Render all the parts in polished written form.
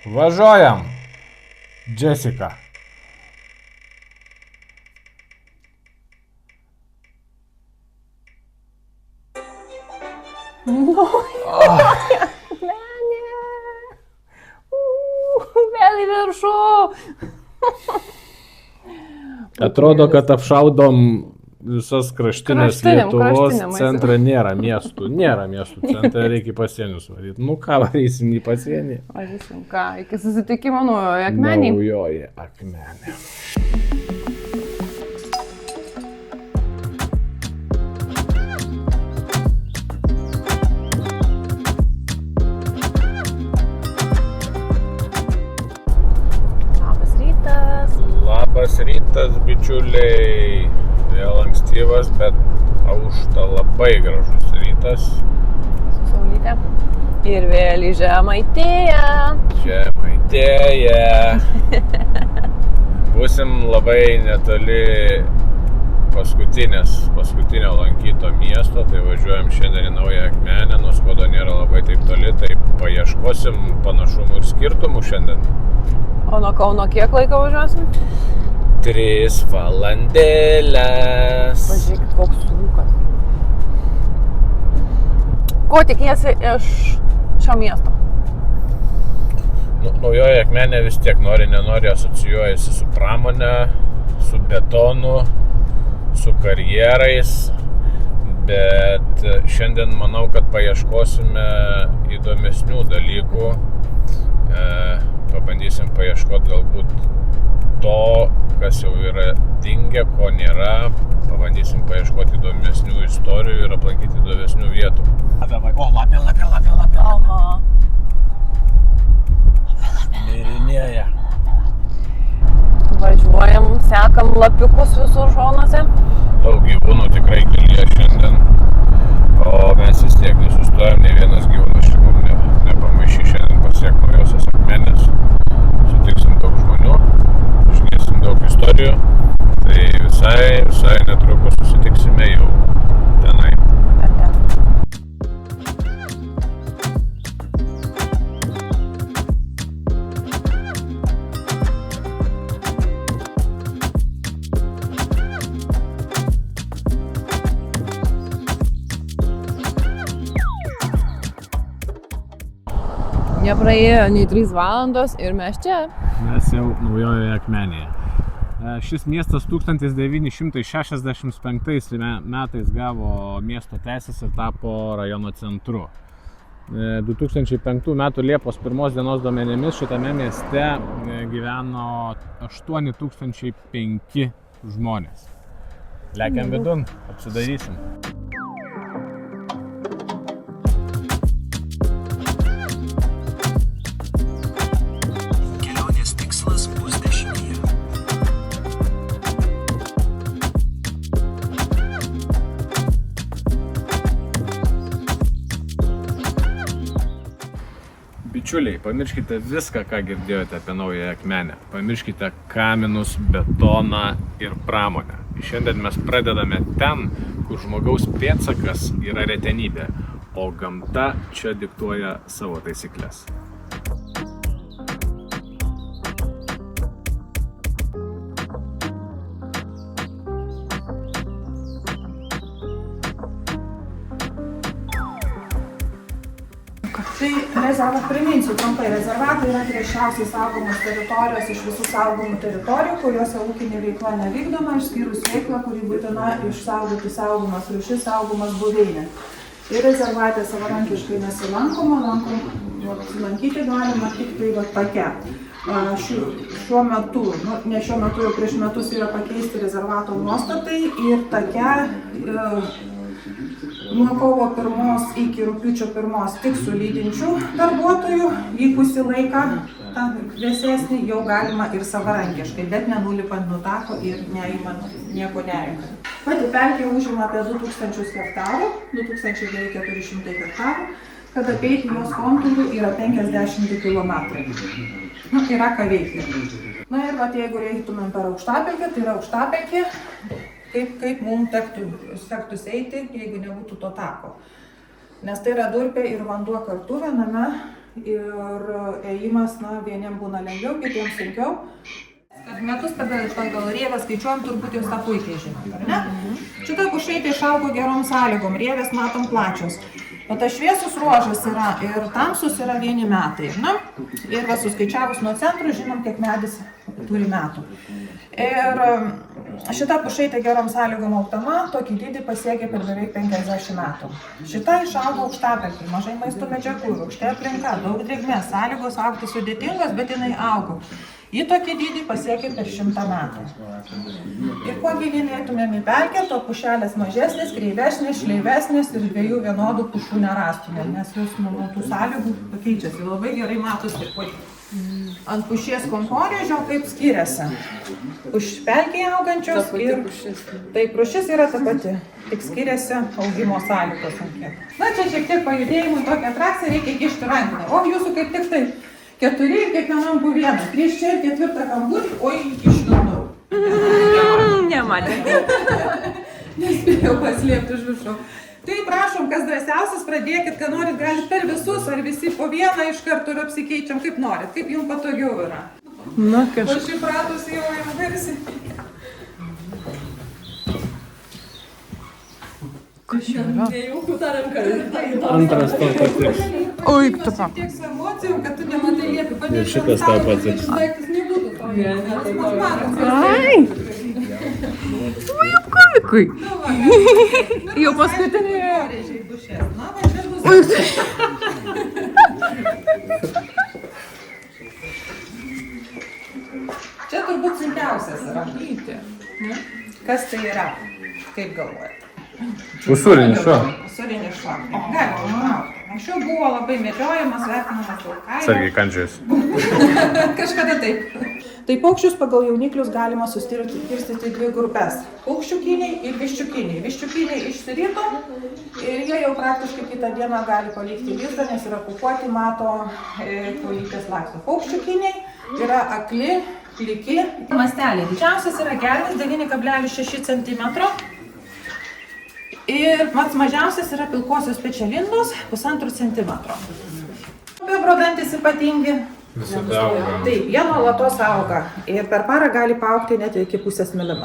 Važiuojam, Jessica. Vėl į viršų. Atrodo, kad apšaudom visas kraštinės Lietuvos, centre nėra miestų. Nėra miestų, centre reikia pasienius varyti. Nu ką, varysim į pasienį? Varysim ką, iki susitikimo naujoje Akmenėje. Naujoje Akmenė. Labas rytas, bičiuliai. Vėl ankstyvas, bet aušta labai gražus rytas. Su saulytė. Ir vėl į Žemaitiją. Žemaitėje. Būsim labai netoli paskutinio lankyto miesto, tai važiuojam šiandien į Naują Akmenę, nors Skuodo nėra labai taip toli, tai paieškosim panašumų ir skirtumų šiandien. O nuo Kauno kiek laiko važiuosim? 3 valandėlės. Pažiūrėkit, koks rūkas. Ko tikiesi iš šio miesto? Naujoji Akmenė vis tiek nenori asocijuojasi su pramone, su betonu, su karjerais, bet šiandien manau, kad paieškosime įdomesnių dalykų. Pabandysim paieškoti galbūt to, kas jau yra dingę, ko nėra. Pabandysim paieškoti įdomesnių istorijų ir aplankyti įdomesnių vietų. O, lapė. Aha. Mirinėja. Važiuojam, sekam lapiukus visur šonuose. Daug gyvūnų tikrai kelyje šiandien, o mes vis tiek nesustojam, ne vienas gyvūnas čia mums nepamaišy šiandien pasiek Naujosios Akmenės. Sutiksim daug žmonių, išgirsim daug istorijų, tai visai netrukus susitiksime jau tenai. Nepraėjo nei 3 valandos ir mes čia. Mes jau Naujojoje Akmenėje. Šis miestas 1965 metais gavo miesto teises ir tapo rajono centru. 2005 metų Liepos 1 dienos duomenimis šitame mieste gyveno 8005 žmonės. Lekiam vidun, apsidairysim. Bičiuliai, pamirškite viską, ką girdėjote apie Naująją Akmenę. Pamirškite kaminus, betoną ir pramonę. Šiandien mes pradedame ten, kur žmogaus pėdsakas yra retenybė, o gamta čia diktuoja savo taisyklės. Tai priminsiu trumpai, rezervatai yra griežčiausiai saugomos teritorijos iš visų saugomų teritorijų, kuriuose ūkinė veikla nevykdoma, išskyrus veiklą, kuri būtina išsaugoti saugomas rūšis, saugomas buveinės. Ir rezervatė savarankiškai nesilankoma, apsilankyti galima tik tai take. Šiuo metu, ne šiuo metu, jau prieš metus yra pakeisti rezervato nuostatai ir take nuo kovo 1 iki rugpjūčio 1 tik su lydinčių darbuotojų, vykusį laiką, tą vėsesnį jau galima ir savarankiškai, bet nenulipant nuo tako ir neimant nieko nerenkant. Pati pelkė užima apie 2000 hektarų, 2400 hektarų, kad apeiti jos kontūrų yra 52 kilometrai. Yra ką veikti. Na ir jeigu reitumėm per aukštapelkę, tai yra aukštapelkė. Kaip mums sektųsi eiti, jeigu nebūtų to tako. Nes tai yra durpė ir vanduo kartu viename ir ėjimas, na, vieniem būna lengviau, kitiems sunkiau. Kad metus pagal rievę skaičiuojam, turbūt jūs tą puikiai žinom, ar ne? Šita pušaitė išaugo gerom sąlygom, rievės matom plačios. O tas šviesus ruožas yra ir tamsus yra 1 metai, na? Ir va, suskaičiavus nuo centro, žinom, kiek medis turi metų. Ir šita pušaitė gerom sąlygom augdama, tokį dydį pasiekė per beveik 50 metų. Šita išaugo aukštapelkėj, mažai maisto medžiagų, rūgšti aplinka, daug drėgmės, sąlygos augti sudėtingos, bet jinai augo. Į tokį dydį pasiekė per 100 metų. Ir kuo gyvenėtumėm į pelkę, to pušelės mažesnės, kreivesnės, šleivesnės ir 2 vienodų pušų nerastumėm, nes jos nuo tų sąlygų pakeičiasi. Labai gerai matosi ant pušies konkorėžio, kaip skiriasi. Pelkėje augančios ir taip, pušis yra ta pati, tik skiriasi augimo sąlygos. Na, čia šiek tiek pajudėjimų tokia atrakcija, reikia kišti rankinę. O jūsų kaip tik tai 4 ir kiekvienam po 1. 3 čia ir 4 kamburį, oi, išlindu. Nematė. Nespėjau paslėpti už viršų. Tai prašom, kas drąsiausias, pradėkit, ką norit, galit per visus, ar visi po 1 iš karto ir apsikeičiam, kaip norit, kaip jums patogiau yra. Na, kažkaip. Aš įpratus jau garsiai. Antras to patiks. Oi, tu ką. Tiek su emocijom, kad tu nematai liepi. Ir šitas tau patiks. Daiktas nebūtų to. Ai. Ui, apkavikui. Jau paskutinį. Na, va, čia bus. Čia turbūt sunkiausias yra. Kas tai yra? Kaip galvojate? Usūrinis šuo. Usūrinis šuo. Galima. Anksčiau buvo labai medžiojamas, vertinamas vilkailio. Sargiai kandžiais. Kažkada taip. Tai paukščius pagal jauniklius galima suskirstyti į 2 grupes. Paukščiukiniai ir viščiukiniai. Viščiukiniai išsirito ir jie jau praktiškai kitą dieną gali palikti lizdą, nes yra pūkuoti, mato, kojytės laksto. Paukščiukiniai yra akli, pliki. Masteliai. Didžiausias yra gervės 9,6 cm. Ir pats mažiausias yra pilkosios pečialindos 1,5 cm. Bebro dantis ypatingi. Visada auga. Taip, jie nuolatos auga ir per parą gali paaugti net iki 0,5 mm.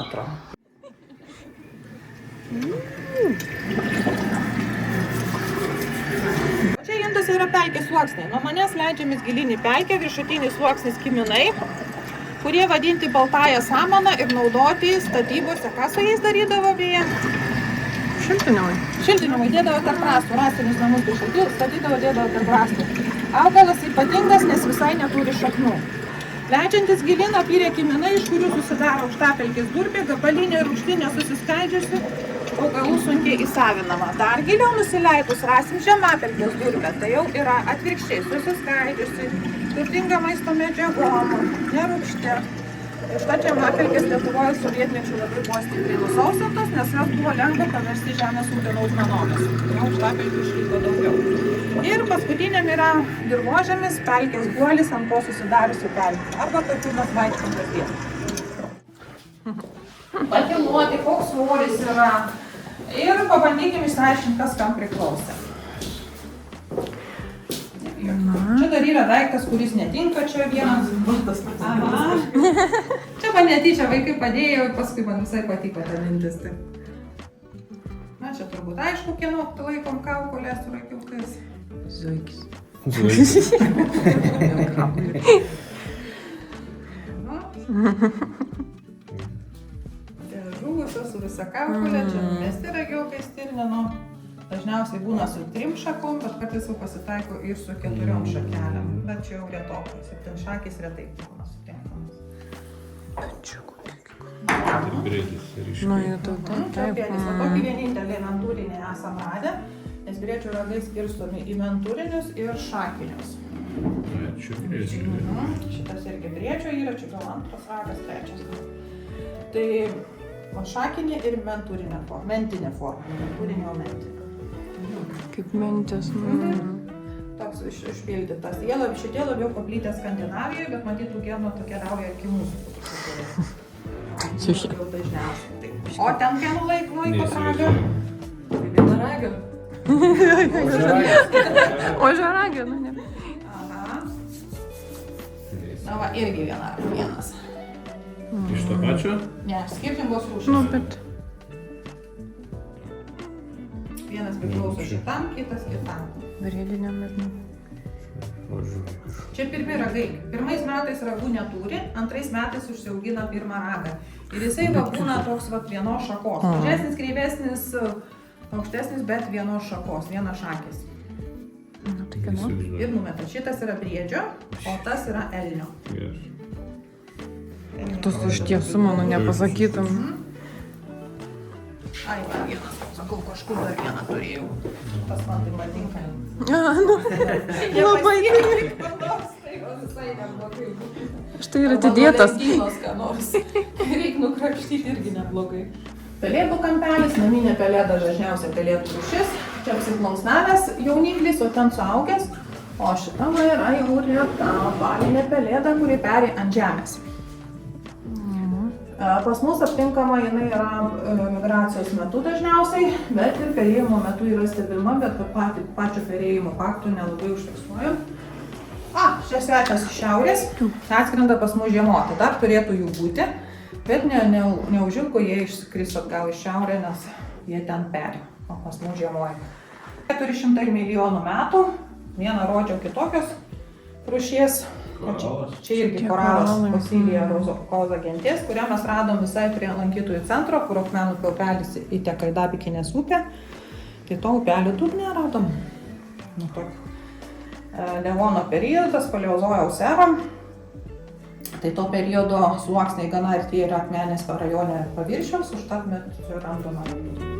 Čia induose yra pelkės sluoksniai. Nuo manęs leidžiamės gilyn į pelkę, viršutinis sluoksnis kiminai, kurie vadinti baltąją samaną ir naudoti statybose. Ką su jais darydavo beje? Šiltinimai. Šiltinimai dėdavo tarp rąstų, rąstinius namus statydavo, dėdavo tarp rąstų. Augalas ypatingas, nes visai neturi šaknų. Leidžiantis gilyn apyrė kiminai, iš kurių susidaro aukštapelkės durpė, gabalinė rūgštinė susiskaidžiusi, augalų sunkiai įsavinama. Dar giliau nusileidus rasim žemapelkės durpę, tai jau yra atvirkščiai susiskaidžiusi, turtinga maisto medžiagom, nerūgšti. Šita žemapelkės Lietuvoje sovietmečiu labai buvo stipriai nusausintos, nes jos buvo lengva paversti žemės ūkio naudmenomis. Aukštapelkių išliko daugiau. Ir paskutiniam yra dirvožemis, pelkės guolis, ant ko susidariusi pelkė. Arba tokių mes vaikštom kasdien. Pakilnuoti, koks svoris yra. Ir pabandykim išsiaiškinti, kas kam priklausė. Čia dar yra daiktas, kuris netinka, čia vienas. Aha. Čia man netyčia vaikai padėjo, paskui man visai patiko ta mintis. Na, čia turbūt aišku, kieno laikom kaukolės su rakiukais. Zuikis. Čia žuvusios su visa kaukolė, čia numesti ragiukai stirnino. Dažniausiai būna su 3 šakom, bet kartais jau pasitaiko ir su 4 šakelėm. Bet čia jau retokai, 7 šakės retai būna sutinkamas. Ir briedis ryškiai. Nu, jau tau Čia briedis, o tokį vienintelį mentūrinį esam radę, nes briedžių ragai skirstomi į mentūrinius ir šakinius. Čia briedis. Šitas irgi briedžio yra, čia gal 2 ragas, 3. Tai šakinė ir mentūrinė forma, mentinė forma, mentūrinio mentinė. Kaip mentis. Toks išpildytas. Šitie labiau paplitę Skandinavijoje, bet matytų genų keliauja iki mūsų. Jau dažniausiai. O ten genų laiko ragą? Tai viena ragą. O žaragė, nu ne. Na va, irgi vienas. Iš to pačio? Ne, skirtingos rūšys. Nu, bet Vienas priklauso šitam, kitas kitam. rėdiniam ir nu. Čia pirmi ragai. Pirmais metais ragų neturi, antrais metais užsiaugina pirmą ragą. Ir jisai va būna toks va vienos šakos. Mažesnis, kreivesnis, aukštesnis, bet vienos šakos, vienas šakis. Nu, tai kieno? Ir numeta. Šitas yra briedžio, o tas yra elnio. Tu iš tiesų, mano, nepasakytum. Ai, va, vienas, sakau, kažkur dar vieną turėjau. Tas man tai patinka. Labai štai ir atidėtas. Ką nors. Reik nukrakštyti irgi neblogai. Pelėdų kampelis, naminė pelėda dažniausiai pelėdų rūšis. Čia apsiplunksnavęs jauniklis, o ten suaugęs. O šitama yra jau reta balinė pelėda, kuri peri ant žemės. Pas mus aptinkama jinai yra migracijos metu dažniausiai, bet ir perėjimo metu yra stebima, bet pačio perėjimo faktų nelabai užfiksuojam. Čia svečias iš šiaurės, atskrenda pas mus žiemoti, dar turėtų jų būti, bet neužilgo jie išskris atgal iš šiaurę, nes jie ten peri, o pas mus žiemoja. 400 milijonų metų, vieną rodžiau kitokios rūšies. Čia irgi koralas Fosilija rozokoza genties, kurią mes radom visai prie lankytojų centro, kur Akmenų upelis įteka į Dabikinės upę. Tai to upelio dugne radom. Devono periodas, paleozojaus era. Tai to periodo sluoksniai gana arti yra Akmenės rajone paviršiaus, užtat mes randome radimų.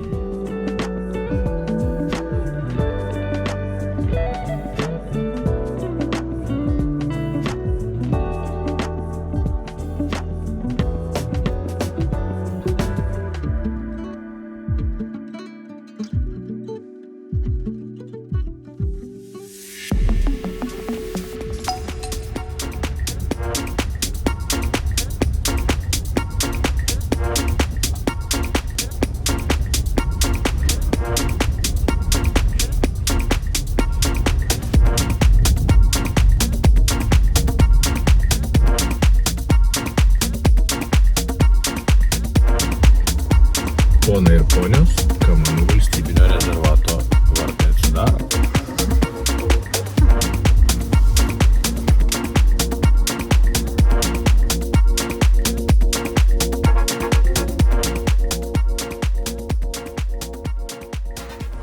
Ponai ir ponios, Kamanų valstybinio rezervato vartai atsidaro.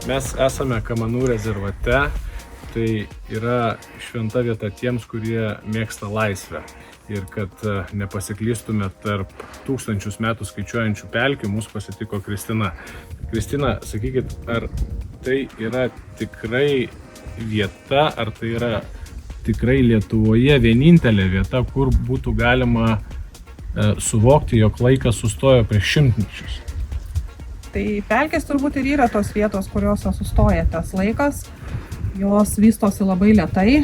Mes esame Kamanų rezervate, tai yra šventa vieta tiems, kurie mėgsta laisvę. Ir kad nepasiklystume tarp tūkstančius metų skaičiuojančių pelkių, mūsų pasitiko Kristina. Kristina, sakykit, ar tai yra tikrai vieta, ar tai yra tikrai Lietuvoje vienintelė vieta, kur būtų galima suvokti, jog laikas sustojo prieš šimtmečius? Tai pelkės turbūt ir yra tos vietos, kurios sustoja tas laikas. Jos vystosi labai lėtai.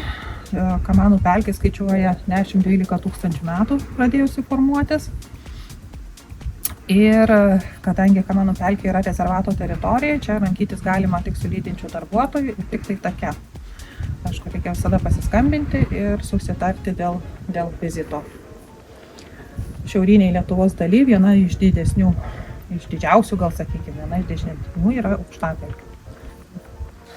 Kamanų pelkė skaičiuoja 10-12 tūkstančių metų pradėjusi formuotis. Ir kadangi Kamanų pelkė yra rezervato teritorija, čia lankytis galima tik su lydinčiu darbuotoju ir tik tai take. Aišku, reikia visada pasiskambinti ir susitarti dėl vizito. Šiauriniai Lietuvos daly viena iš didžiausių, gal sakykime, viena iš didesnių yra Aukštapelkė.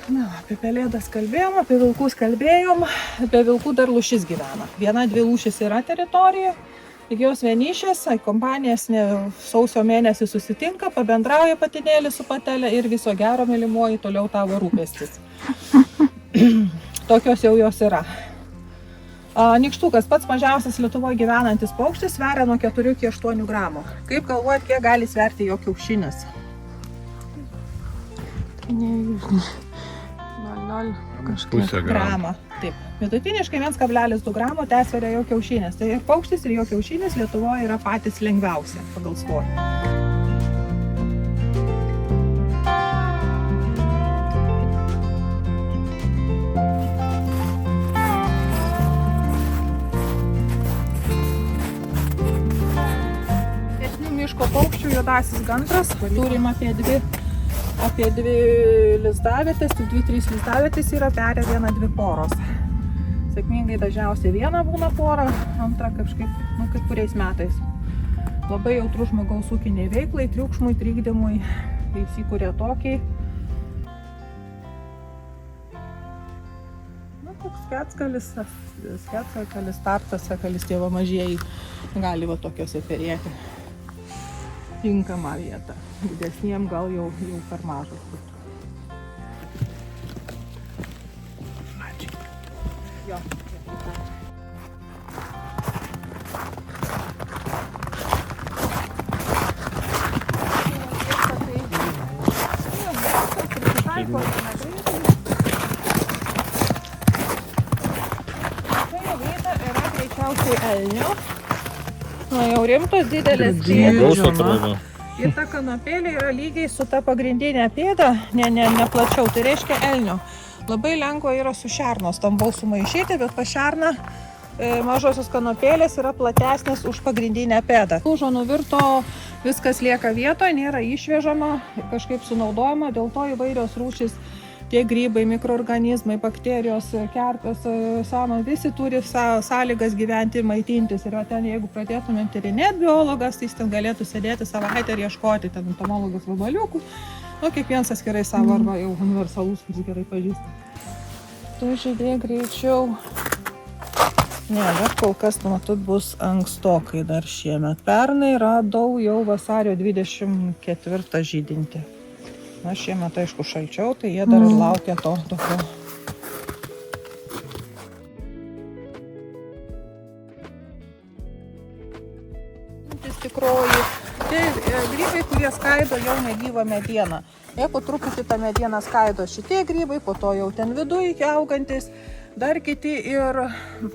Na, apie pelėdas kalbėjom, apie vilkus kalbėjom, apie vilkų dar lūšis gyvena. 1-2 lūšis yra teritorija, tik jos vienišės, kompanijas sausio mėnesį susitinka, pabendrauja patinėlį su patelė ir viso gero, mylimoji, toliau tavo rūpestis. Tokios jau jos yra. Nykštukas, pats mažiausias Lietuvoje gyvenantis paukštis, sveria nuo 4 iki 8 gramų. Kaip galvojat, kiek gali sverti jo kiaušinis? Pusę gramą. Taip. Vidutiniškai 1,2 gramo tesveria jo kiaušinis. Tai ir paukštis ir jo kiaušinis Lietuvoje yra patys lengviausia pagal svorį. Pietinių miško paukščių juodasis gandras. Turim apie 2 lizdavietės, tik 2-3 lizdavietės yra, peri 1-2 poros. sėkmingai dažniausiai viena būna pora, antra kažkaip, kaip kuriais metais. Labai jautrus žmogaus ūkiniai veiklai, triukšmui, trikdymui, įsikūrė tokiai. Toks sketskalis, tartasakalis, tie va mažieji gali va tokiuose perėti. Tinkamą vietą. Didesniem gal jau per mažas. Jo. Elnių. Jau rimtos didelės pėdos. Ir ta kanopėlė yra lygiai su ta pagrindinė pėda, ne plačiau, tai reiškia elnių. Labai lengva yra su šerno stambaus sumaišyti, bet pas šerną mažosios kanopėlės yra platesnės už pagrindinę pėdą. Lūžo nuvirto, viskas lieka vietoje, nėra išvežama, kažkaip sunaudojama, dėl to įvairios rūšys, tie grybai, mikroorganizmai, bakterijos, kerpės, visi turi sąlygas gyventi ir maitintis. Ir ten, jeigu pradėtumėm tyrinėti biologas, tai jis ten galėtų sėdėti savaitę ir ieškoti ten entomologas vabaliukų. Kiekvienas atskirai savo arba jau universalus, kuris gerai pažįsta. Tu žydėk greičiau. Ne, bet kol kas, matot, bus ankstokai dar šiemet. Pernai radau jau vasario 24 žydinti. Na, šiemet, aišku, šalčiau, tai jie dar laukia to tokio. Tikroji. Tai grybai, kurie skaido jau negyvą medieną. Jie po truputį tą medieną skaido šitie grybai, po to jau ten viduje augantis. Dar kiti ir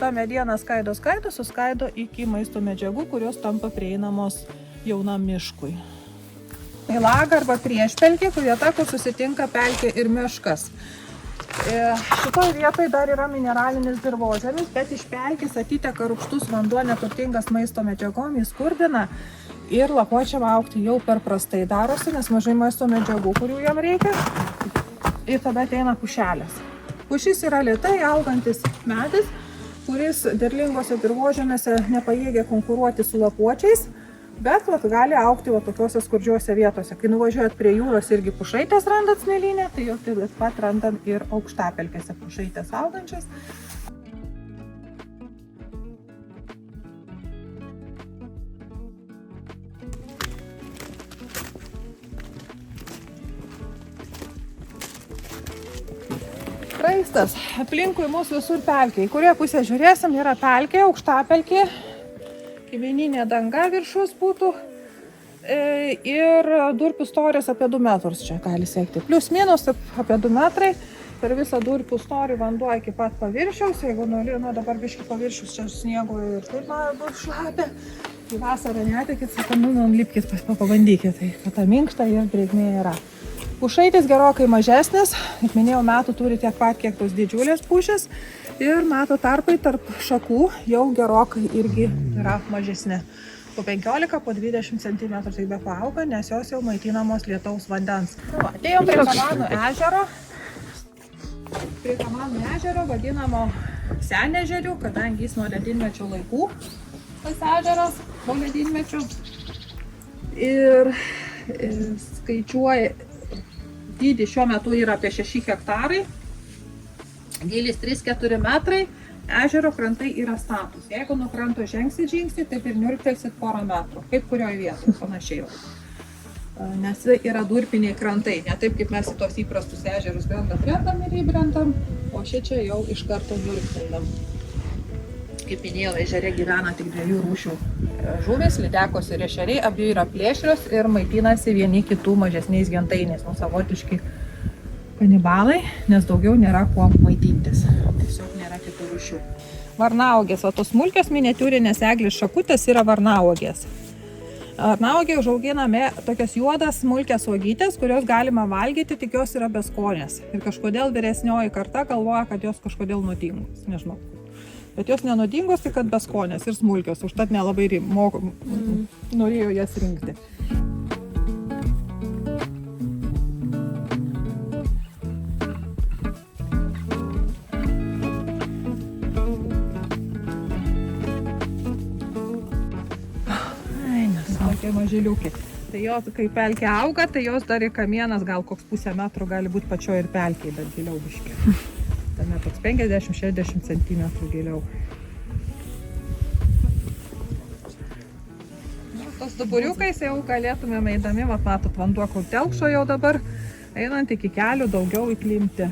tą medieną suskaido iki maisto medžiagų, kurios tampa prieinamos jaunam miškui. Į lagą arba priešpelkę, kur vieta, kur susitinka pelkė ir miškas. Šitoje vietoje dar yra mineralinis dirvožemis, bet iš pelkės atiteka rūgštus vanduo, neturtingas maisto medžiagom, jis skurdina ir lapuočiam augti jau per prastai darosi, nes mažai maisto medžiagų, kurių jam reikia, ir tada ateina pušelės. Pušis yra lėtai augantis medis, kuris derlingose dirvožemėse nepajėgia konkuruoti su lapuočiais, bet gali augti tokiuose skurdžiuose vietose. Kai nuvažiuojat prie jūros irgi pušaitės randat smėlynę, tai jau taip pat randam ir aukštapelkėse pušaitės augančias. Raistas. Aplinkui mūsų visur pelkiai. Kurioje pusėje žiūrėsim, yra pelkė, aukštapelkė. Kaimyninė danga viršus būtų ir durpių storis apie 2 metrus čia gali siekti. Plius minus apie 2 metrai, per visą durpių storį vanduo iki pat paviršiaus. Jeigu dabar biškį paviršius čia sniego ir taip bus šlapia, tai vasarą netikit, lipkit, pabandykit, tai kad ta minkšta ir drėgmė yra. Pušaitis gerokai mažesnis, kaip minėjau, metų turi tiek pat, kiek tos didžiulės pušės. Ir metų tarpai tarp šakų jau gerokai irgi yra mažesni. Po 15, po 20 cm tai be paauga, nes jos jau maitinamos lietaus vandens. Atėjom prie Kamanų ežero. Prie Kamanų ežero vadinamo Senežeriu, kadangi jis nuo ledynmečio laikų. Tas ežeras po ledynmečio. Ir skaičiuoja, dydį šiuo metu yra apie 6 hektarai. Gylis 3-4 metrai, ežero krantai yra status. Jeigu nuo kranto žengsit žingsnį, taip ir niurktelsit porą metrų, kaip kurioje vietoje, panašiai. Nes yra durpiniai krantai, ne taip kaip mes į tos įprastus ežerus brendam ir įbrendam, o čia jau iš karto niurkteldam. Kaip minėjau, ežere gyvena tik 2 rūšių žuvis, lydekos ir ešeriai, abi yra plėšrios ir maitinasi vieni kitų mažesniais gentainiais, savotiški kanibalai, nes daugiau nėra kuo maitintis. Tiesiog nėra kitų rūšių. Varnauogės, tos smulkios miniatiūrinės eglės šakutės yra varnauogės. Varnauogė užauginame tokias juodas smulkias uogytės, kurios galima valgyti, tik jos yra beskonės. Ir kažkodėl vyresnioji karta galvoja, kad jos kažkodėl nuodingos, nežinau. Bet jos nenuodingos, tai kad beskonės ir smulkios, užtat nelabai norėjau jas rinkti. tokie mažyliukai. Tai jos, kai pelkė auga, tai jos dar į kamienas gal koks pusę metro gali būti pačioj ir pelkiai, bet giliau biški. Tame toks 50-60 cm giliau. Tos duburiukais jau galėtumėm eidami, matot, vanduo kur telkšo jau dabar, einant iki kelių daugiau įklimti.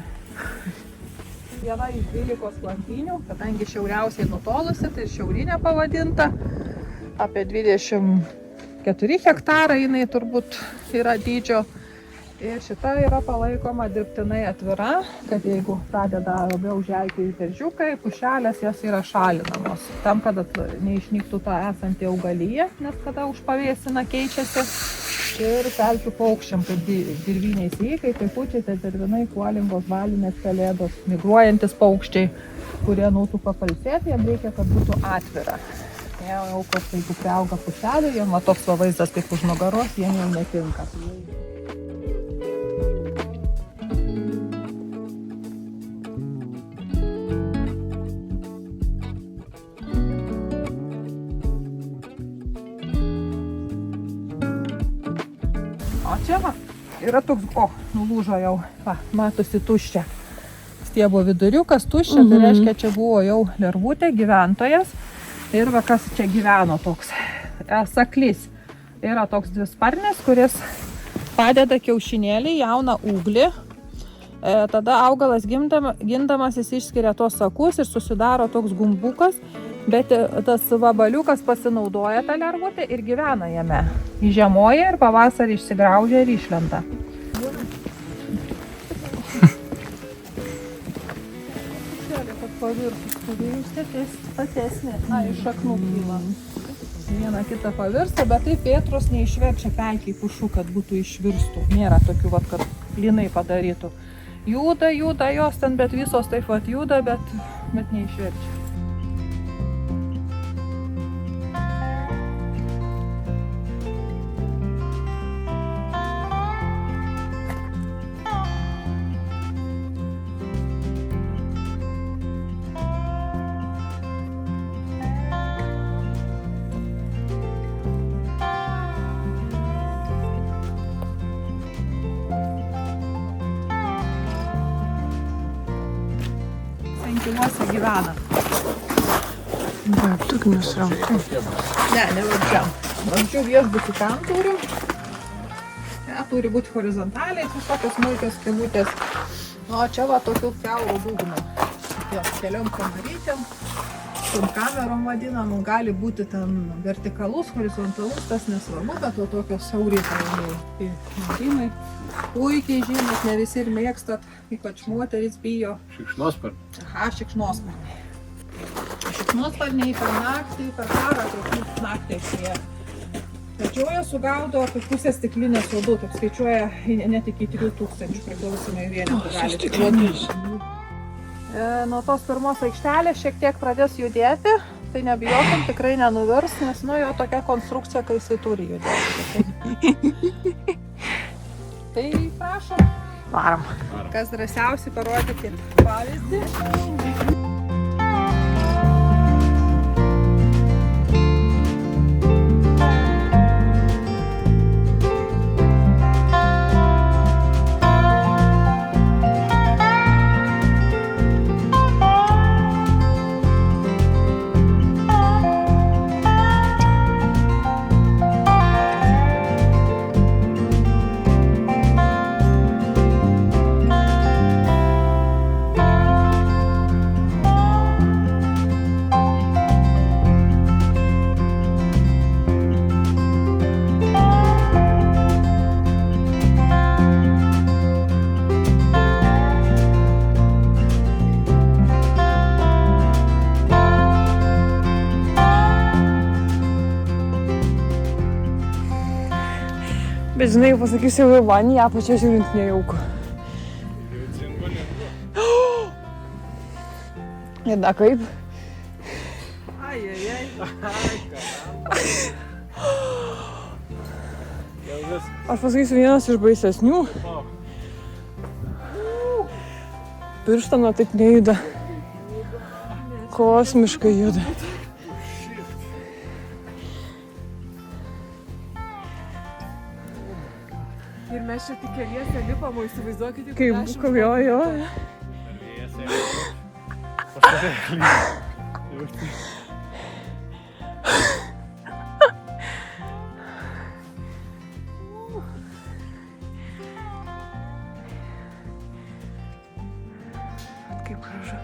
Viena iš 12 klampynių, kadangi šiauriausiai nutolusi, tai šiaurinė pavadinta, apie 24 hektarai jinai turbūt yra dydžio. Ir šita yra palaikoma dirbtinai atvira, kad jeigu pradeda labiau želti beržiukai, pušelės, jas yra šalinamos. Tam, kad neišnyktų ta esanti augalija, nes kada užpavėsina keičiasi. Ir pelkių paukščiam, kaip dirviniai sykai, kaikučiai, tai dirvinai, kuolingos, valinės pelėdos, migruojantis paukščiai, kurie nautupa pailsėti, jiem reikia, kad būtų atvira. Jie aukos, jeigu priauga pušelė, jiem toks vaizdas kaip už nugaros, jiem jau netinka. O čia va, yra toks, nulūžo jau, va, matosi tuščia. Stiebo viduriukas tuščia, tai reiškia, čia buvo jau lervutė, gyventojas. Ir va, kas čia gyveno toks, saklys. Yra toks dvisparnis, kuris padeda kiaušinėlį, jauna ūglį. Tada augalas gindamasis išskiria tos sakus ir susidaro toks gumbukas. Bet tas vabaliukas pasinaudoja tą lervutę ir gyvena jame. Įžiemoja ir pavasarį išsigraužia ir išlenda. Pavirtus, statesnė, iš šaknų kyla. Viena kita pavirsta, bet taip vėtros neišverčia pelkiai pušų, kad būtų išvirstų. Nėra tokių, kad lynai padarytų. Juda jos ten, bet visos taip juda, bet neišverčia. Inkiluose gyvena. Bet tokių nesrautų. Ne vabzdžiam. Vabzdžių viešbutį ten turim. Ja, turi būti horizontaliai, visokios smulkios skylutės. O čia va tokių kiaurų dugno. Keliom kamarytėm, tom kamerom vadinamų, gali būti ten vertikalus, horizontalus, tas nesvarbu, bet to tokios siaurytai marimai. Puikiai žinot, ne visi ir mėgstat, ypač moteris bijo. Šikšnosparniai. Aha, šikšnosparniai. Šikšnosparniai per naktį, per karą, kaip naktį jie medžioja, sugaudo apie pusę stiklinės uodų, taip skaičiuoja net iki 3000 priklausomai vienetų gali. Nuo tos pirmos aikštelės šiek tiek pradės judėti, tai nebijokim, tikrai nenuvirs, nes jo tokia konstrukcija, kai jisai turi judėti. Tai prašom. Varom. Kas drąsiausiai parodykit pavyzdį. Bet žinai, pasakysiu, jau vanį apačią žiūrint nejauku. Ir da kaip? Aš pasakysiu, vienas iš baisesnių. Pirštano taip nejuda. Kosmiškai juda. Ir mes čia tik keliese lipam, o įsivaizduokite, Kaip bukom, jo. Kaip gražu.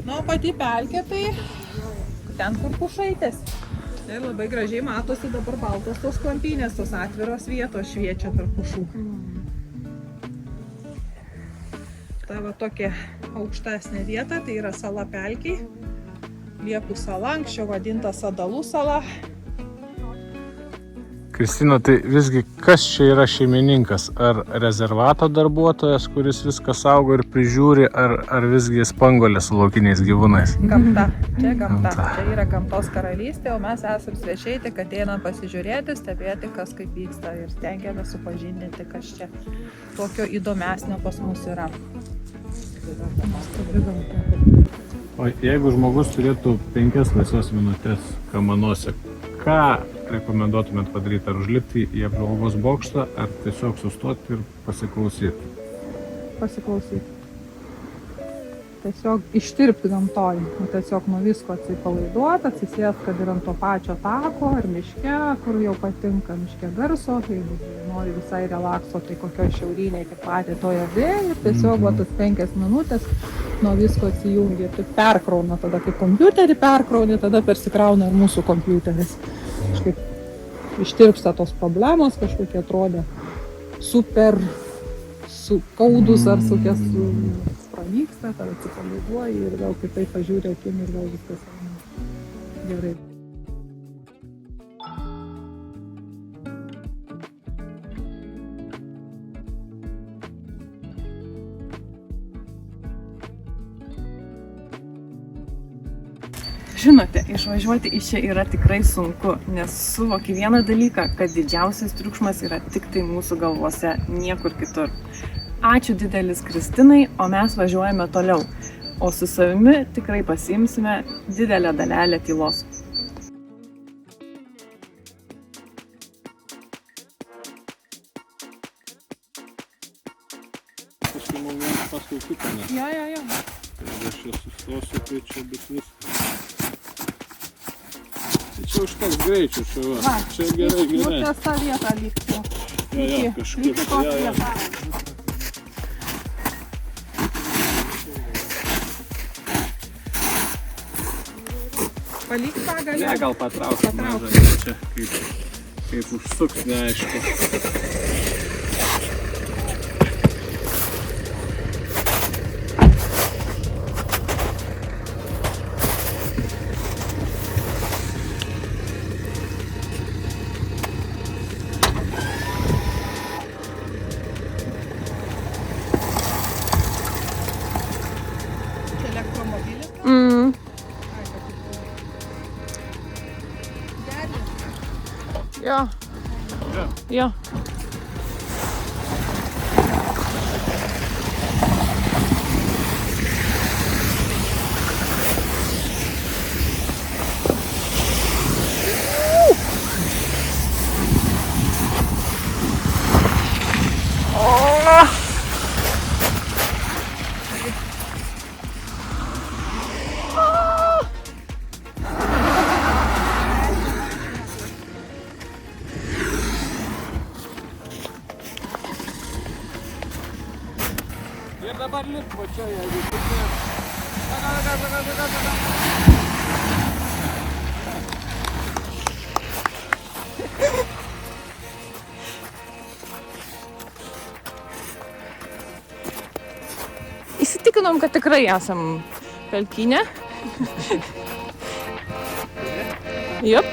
Na, pati pelkė tai ten, kur pušaitės. Ir labai gražiai matosi dabar baltos tos klampynės, tos atviros vietos šviečia tarp pušų. Ta va tokia aukštesnė vieta, tai yra sala pelkiai. Liepų sala, anksčiau vadinta Sadalų sala. Kristina, tai visgi kas čia yra šeimininkas? Ar rezervato darbuotojas, kuris viską saugo ir prižiūri, ar visgi spanguolė su laukiniais gyvūnais? Gamta. Čia gamta. Čia yra gamtos karalystė, o mes esam svečiai, tik ateinam pasižiūrėti, stebėti, kas kaip vyksta ir stengiamės supažindinti, kas čia tokio įdomesnio pas mus yra. O jeigu žmogus turėtų 5 laisvas minutės Kamanose, ką rekomenduotumėt padaryti? Ar užlipti į apžvalgos bokštą, ar tiesiog sustoti ir pasiklausyti? Pasiklausyti. Tiesiog ištirpti gamtoj. Tiesiog nuo visko atsipalaiduoti, atsisėsti, kad ir ant to pačio tako, ar miške, kur jau patinka miške garso, jeigu nori visai relakso, tai kokioj šiauriniai kaip patį toje vėje ir tiesiog va tas 5 minutės nuo visko atsijungi. Tai perkrauna tada, kai kompiuterį perkrauni, tada persikrauna ir mūsų kompiuteris. Kažkaip ištirpsta tos problemos, kažkokie atrodė super sukaudus ar sukias pranyksta, tada atsipalaiduoji ir vėl kitaip pažiūrė akim ir vėl viskas gerai. Žinote, išvažiuoti iš čia yra tikrai sunku, nes suvoki vieną dalyką, kad didžiausias triukšmas yra tik tai mūsų galvose, niekur kitur. Ačiū didelis Kristinai, o mes važiuojame toliau, o su savimi tikrai pasiimsime didelę dalelę tylos. Kažkaip man vienas paskui kitą, nes Jo. jeigu aš čia sustosiu, tai čia bus viskas. Tai čia užteks greičio, čia gerai. Ties tą vietą likti. Jo, kažkaip. Iki tos vietos. Palik tą galę. Ne, gal patraukti mažą, nes čia kaip užsuks, neaišku. Elektromobilis. Jo. Ir dabar lipt va čia, jeigu tik ne. įsitikinom, kad tikrai esam pelkynė. Jop.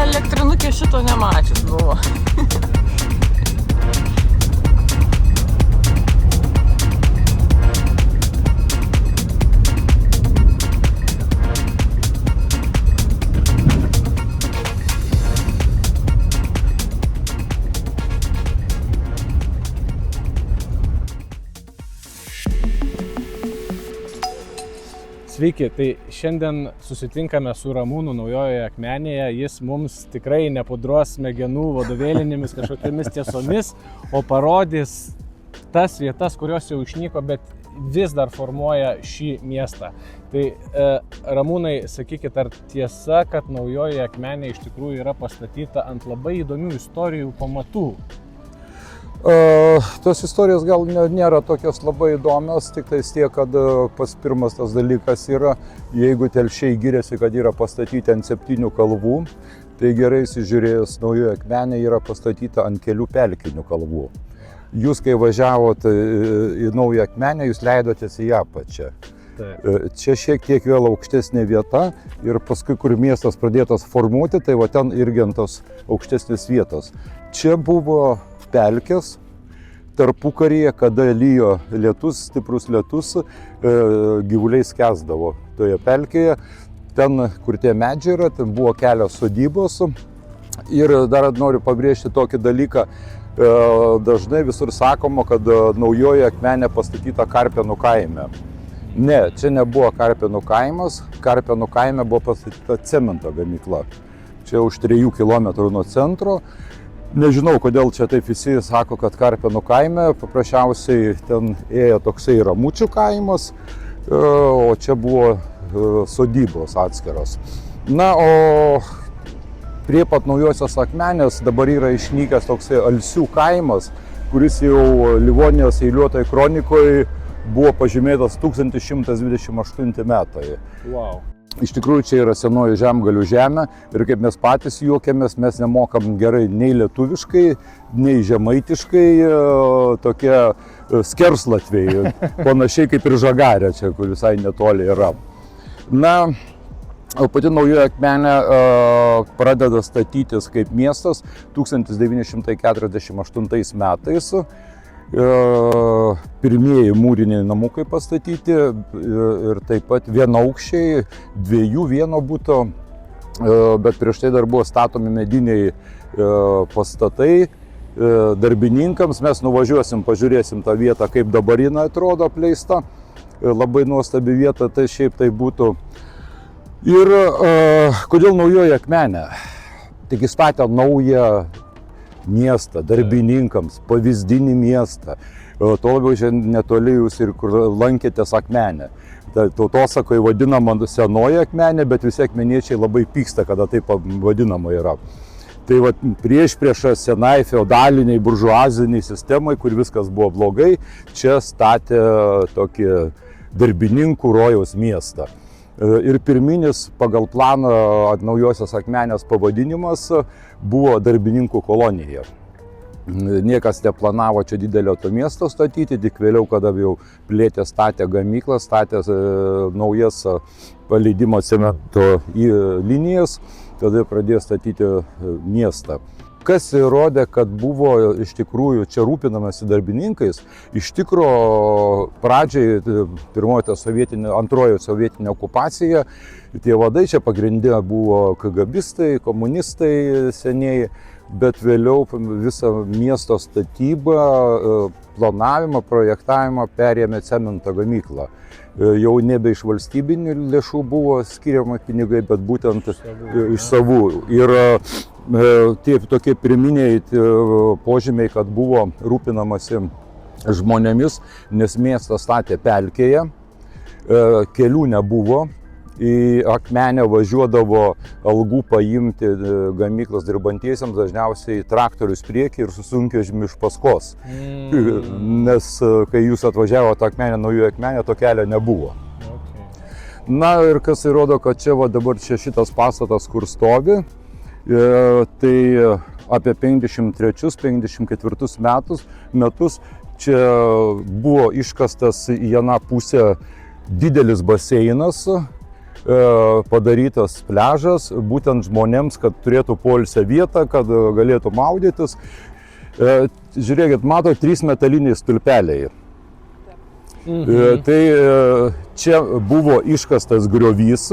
Elektrinukė šito nemačius buvo. Sveiki, tai šiandien susitinkame su Ramūnu Naujojoje Akmenėje. Jis mums tikrai nepudruos smegenų vadovėlinėmis kažkokiamis tiesomis, o parodys tas vietas, kurios jau išnyko, bet vis dar formuoja šį miestą. Tai Ramūnai, sakykit, ar tiesa, kad Naujojoje Akmenė iš tikrųjų yra pastatyta ant labai įdomių istorijų pamatų? Tos istorijos gal nėra tokios labai įdomios, tik tais tiek, kad pats pirmas tas dalykas yra, jeigu telšiai giriasi, kad yra pastatyti ant 7 kalvų, tai gerai įsižiūrėjus, Naujoji Akmenė yra pastatyta ant kelių pelkinių kalvų. Jūs, kai važiavot į Naująją Akmenę, jūs leidotės į apačią. Čia šiek tiek vėl aukštesnė vieta ir paskui, kur miestas pradėtas formuoti, tai va ten irgi ant tos aukštesnės vietos. Čia buvo pelkės tarpukaryje, kada lyjo lietus, stiprus lietus, gyvuliai skęsdavo toje pelkėje. Ten, kur tie medžiai yra, ten buvo kelios sodybos. Ir dar noriu pabrėžti tokį dalyką. Dažnai visur sakoma, kad Naujoji Akmenė pastatyta Karpėnų kaime. Ne, čia nebuvo Karpėnų kaimas. Karpėnų kaime buvo pastatyta cemento gamykla. Čia už 3 km nuo centro. Nežinau, kodėl čia taip visi sako, kad Karpėnų kaime, paprasčiausiai ten ėjo toksai Ramučių kaimas, o čia buvo sodybos atskiros. Na, o prie pat Naujosios Akmenės dabar yra išnykęs toksai Alsių kaimas, kuris jau Livonijos eiliuotoje kronikoje buvo pažymėtas 1128 metai. Wow. Iš tikrųjų, čia yra senoji Žemgalių žemė ir kaip mes patys juokiamės, mes nemokam gerai nei lietuviškai, nei žemaitiškai, tokie skerslatviai, panašiai kaip ir Žagarė čia, kur visai netoli yra. Na, o pati Naujoji Akmenė pradeda statytis kaip miestas 1948 metais. Pirmieji mūriniai namukai pastatyti ir taip pat vienaukščiai, 2 vieno buto, bet prieš tai dar buvo statomi mediniai pastatai darbininkams. Mes nuvažiuosim, pažiūrėsim tą vietą, kaip dabar jinai atrodo apleista. Labai nuostabi vieta, tai šiaip tai būtų. Ir kodėl Naujoji Akmenė? Tik statė naują miestą, darbininkams, pavyzdinį miestą. To labiau šiandien netoli jūs ir kur lankėtės Akmenę. Tautosakoje vadinama Senoji Akmenė, bet visi akmeniečiai labai pyksta, kada taip vadinama yra. Tai va, prieš senai feodaliniai, buržuaziniai sistemai, kur viskas buvo blogai, čia statė tokį darbininkų rojaus miestą. Ir pirminis pagal planą Naujosios Akmenės pavadinimas buvo darbininkų kolonija. Niekas neplanavo čia didelio to miesto statyti, tik vėliau, kada jau plėtė, statė gamyklą, statė naujas paleidimo cemento linijas, tada pradėjo statyti miestą. Kas įrodė, kad buvo iš tikrųjų čia rūpinamasi darbininkais, iš tikro pradžiai, antroji sovietinė okupacija, tie vadai čia pagrindė buvo KGBistai, komunistai senieji, bet vėliau visą miesto statybą, planavimą, projektavimą perėmė cemento gamyklą. Jau nebe iš valstybinių lėšų buvo skiriama pinigai, bet būtent iš savų. Ir tie tokie pirminiai požymiai, kad buvo rūpinamasi žmonėmis, nes miestą statė pelkėje, kelių nebuvo, į Akmenę važiuodavo algų paimti gamyklos dirbantiesiems dažniausiai traktorius priekį ir su sunkvežimiu iš paskos. Nes kai jūs atvažiavote Akmenę, Naujųjų Akmenę, to kelio nebuvo. Na ir kas įrodo, kad čia dabar šitas pastatas, kur stovi, tai apie 53-54 metus čia buvo iškastas į vieną pusę didelis baseinas, padarytas pliažas, būtent žmonėms, kad turėtų poilsio vietą, kad galėtų maudytis. Žiūrėkit, mato 3 metaliniai stulpeliai. Tai čia buvo iškastas griovys,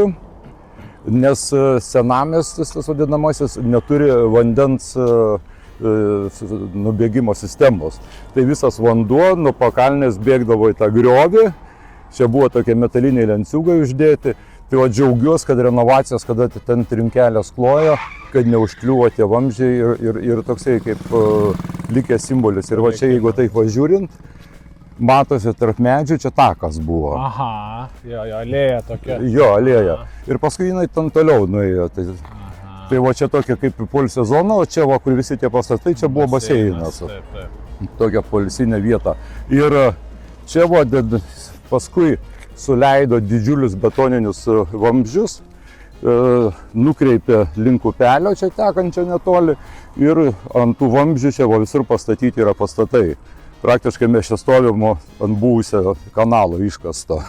nes senamiestis, tas vadinamasis, neturi vandens nubėgimo sistemos. Tai visas vanduo nuo pakalnės bėgdavo į tą griovį, čia buvo tokie metaliniai lenciugai uždėti. Tai džiaugiuosi, kad renovacijos, kada ten trinkelės klojo, kad neužkliuvo tie vamzdžiai ir toksai kaip likęs simbolis. Ir čia, jeigu taip važiūrint, matosi tarp medžių, čia takas buvo. Aha, jo, alėja tokia. Jo, alėja. Ir paskui jinai ten toliau nuėjo. Tai čia tokia kaip poilsio zona, o čia, kur visi tie pastatai, čia buvo baseinas. Tokia poilsinė vieta. Ir čia paskui suleido didžiulius betoninius vamzdžius, nukreipė link upelio čia tekančio netoli ir ant tų vamzdžių čia visur pastatyti yra pastatai. Praktiškai mes čia stovim ant buvusio kanalo iškasto.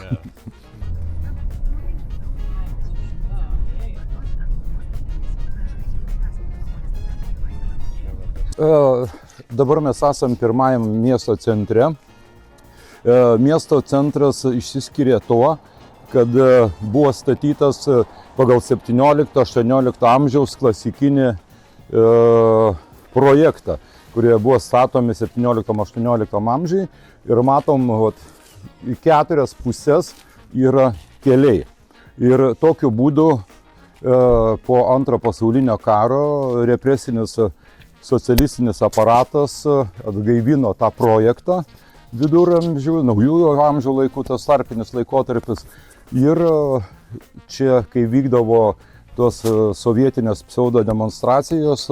Dabar mes esam pirmajam miesto centre. Miesto centras išsiskiria tuo, kad buvo statytas pagal 17-18 amžiaus klasikinį projektą, kurie buvo statomi 17-18 amžiai. Ir matom, į 4 pusės yra keliai. Ir tokiu būdu po Antrojo pasaulinio karo represinis socialistinis aparatas atgaivino tą projektą. Viduramžių, naujųjų amžių laikų, tas tarpinis laikotarpis. Ir čia, kai vykdavo tos sovietinės pseudo demonstracijos,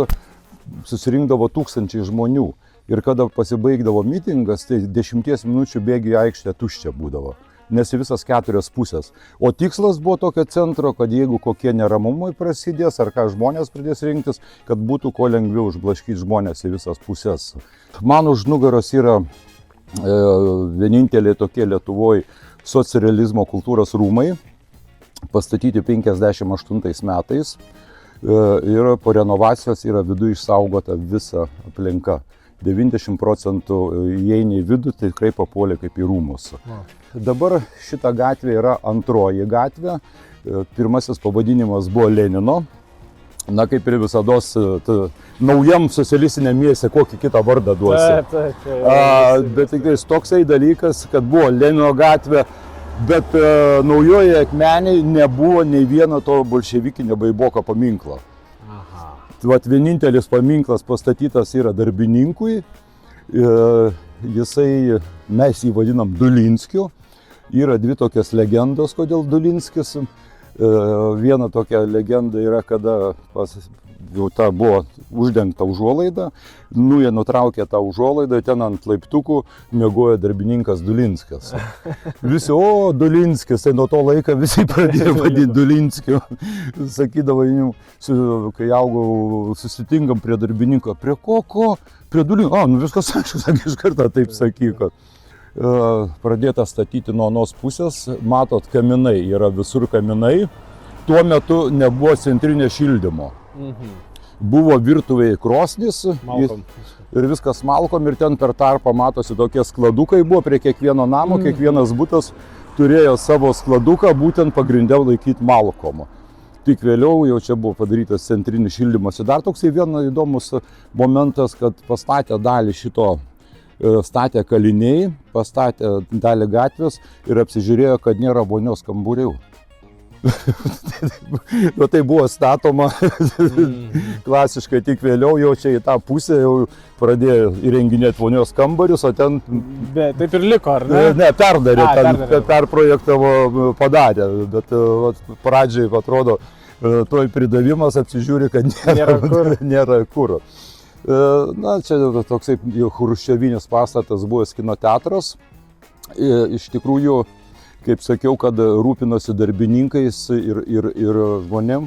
susirinkdavo tūkstančiai žmonių. Ir kada pasibaigdavo mitingas, tai 10 minučių bėgiai aikštė tuščia būdavo. Nes į visas 4 pusės. O tikslas buvo tokio centro, kad jeigu kokie neramumai prasidės, ar ką žmonės pradės rinktis, kad būtų kuo lengviau užblaškyti žmonės į visas pusės. Man už nugaros yra vieninteliai tokie Lietuvoje socrealizmo kultūros rūmai, pastatyti 58 metais ir po renovacijos yra viduje išsaugota visa aplinka. 90% įeini į vidų, tai tikrai papuolė kaip į rūmus. Dabar šita gatvė yra antroji gatvė. Pirmasis pavadinimas buvo Lenino. Na, kaip ir visados, naujam socialistiniam mieste kokį kitą vardą duosi. Bet tikrai toksai dalykas, kad buvo Lenino gatvė, bet Naujojoje Akmenėje nebuvo nei vieno to bolševikinio baiboko paminklo. Vienintelis paminklas pastatytas yra darbininkui, mes jį vadinam Dulinskiu. Yra 2 tokias legendos, kodėl Dulinskis. Viena tokia legenda yra, kada jau ta buvo uždengta užuolaida, jie nutraukė tą užuolaidą, ten ant laiptukų miegojo darbininkas Dulinskis. Visi, Dulinskis, tai nuo to laiko visi pradėjo vadinti Dulinskiu. Sakydavo, kai augau, susitinkam prie darbininko, prie ko? Prie Dulinskio. Viskas aišku, iš karto taip sakyko. Pradėta statyti nuo anos pusės, matot, kaminai, yra visur kaminai. Tuo metu nebuvo centrinio šildymo. Buvo virtuvėje krosnis ir viskas malkom ir ten per tarpą matosi tokie skladukai buvo prie kiekvieno namo, kiekvienas butas turėjo savo skladuką, būtent pagrindė laikyti malkom. Tik vėliau jau čia buvo padarytas centrinis šildymas. Ir dar toksai vienas įdomus momentas, kad pastatė dalį šito statė kaliniai, pastatė dalį gatvės ir apsižiūrėjo, kad nėra vonios kamburių. O tai buvo statoma klasiškai, tik vėliau jau čia į tą pusę jau pradėjo įrenginėti vonios kambarius, o ten... Bet taip ir liko, ar ne? Ne, perdarė, perdarė. perprojektavo, padarė, bet pradžiai atrodo, toj pridavimas apsižiūri, kad nėra kur. Na, čia toksai chruščiovinis pastatas buvęs kino teatras. Iš tikrųjų, kaip sakiau, kad rūpinosi darbininkais ir žmonėm,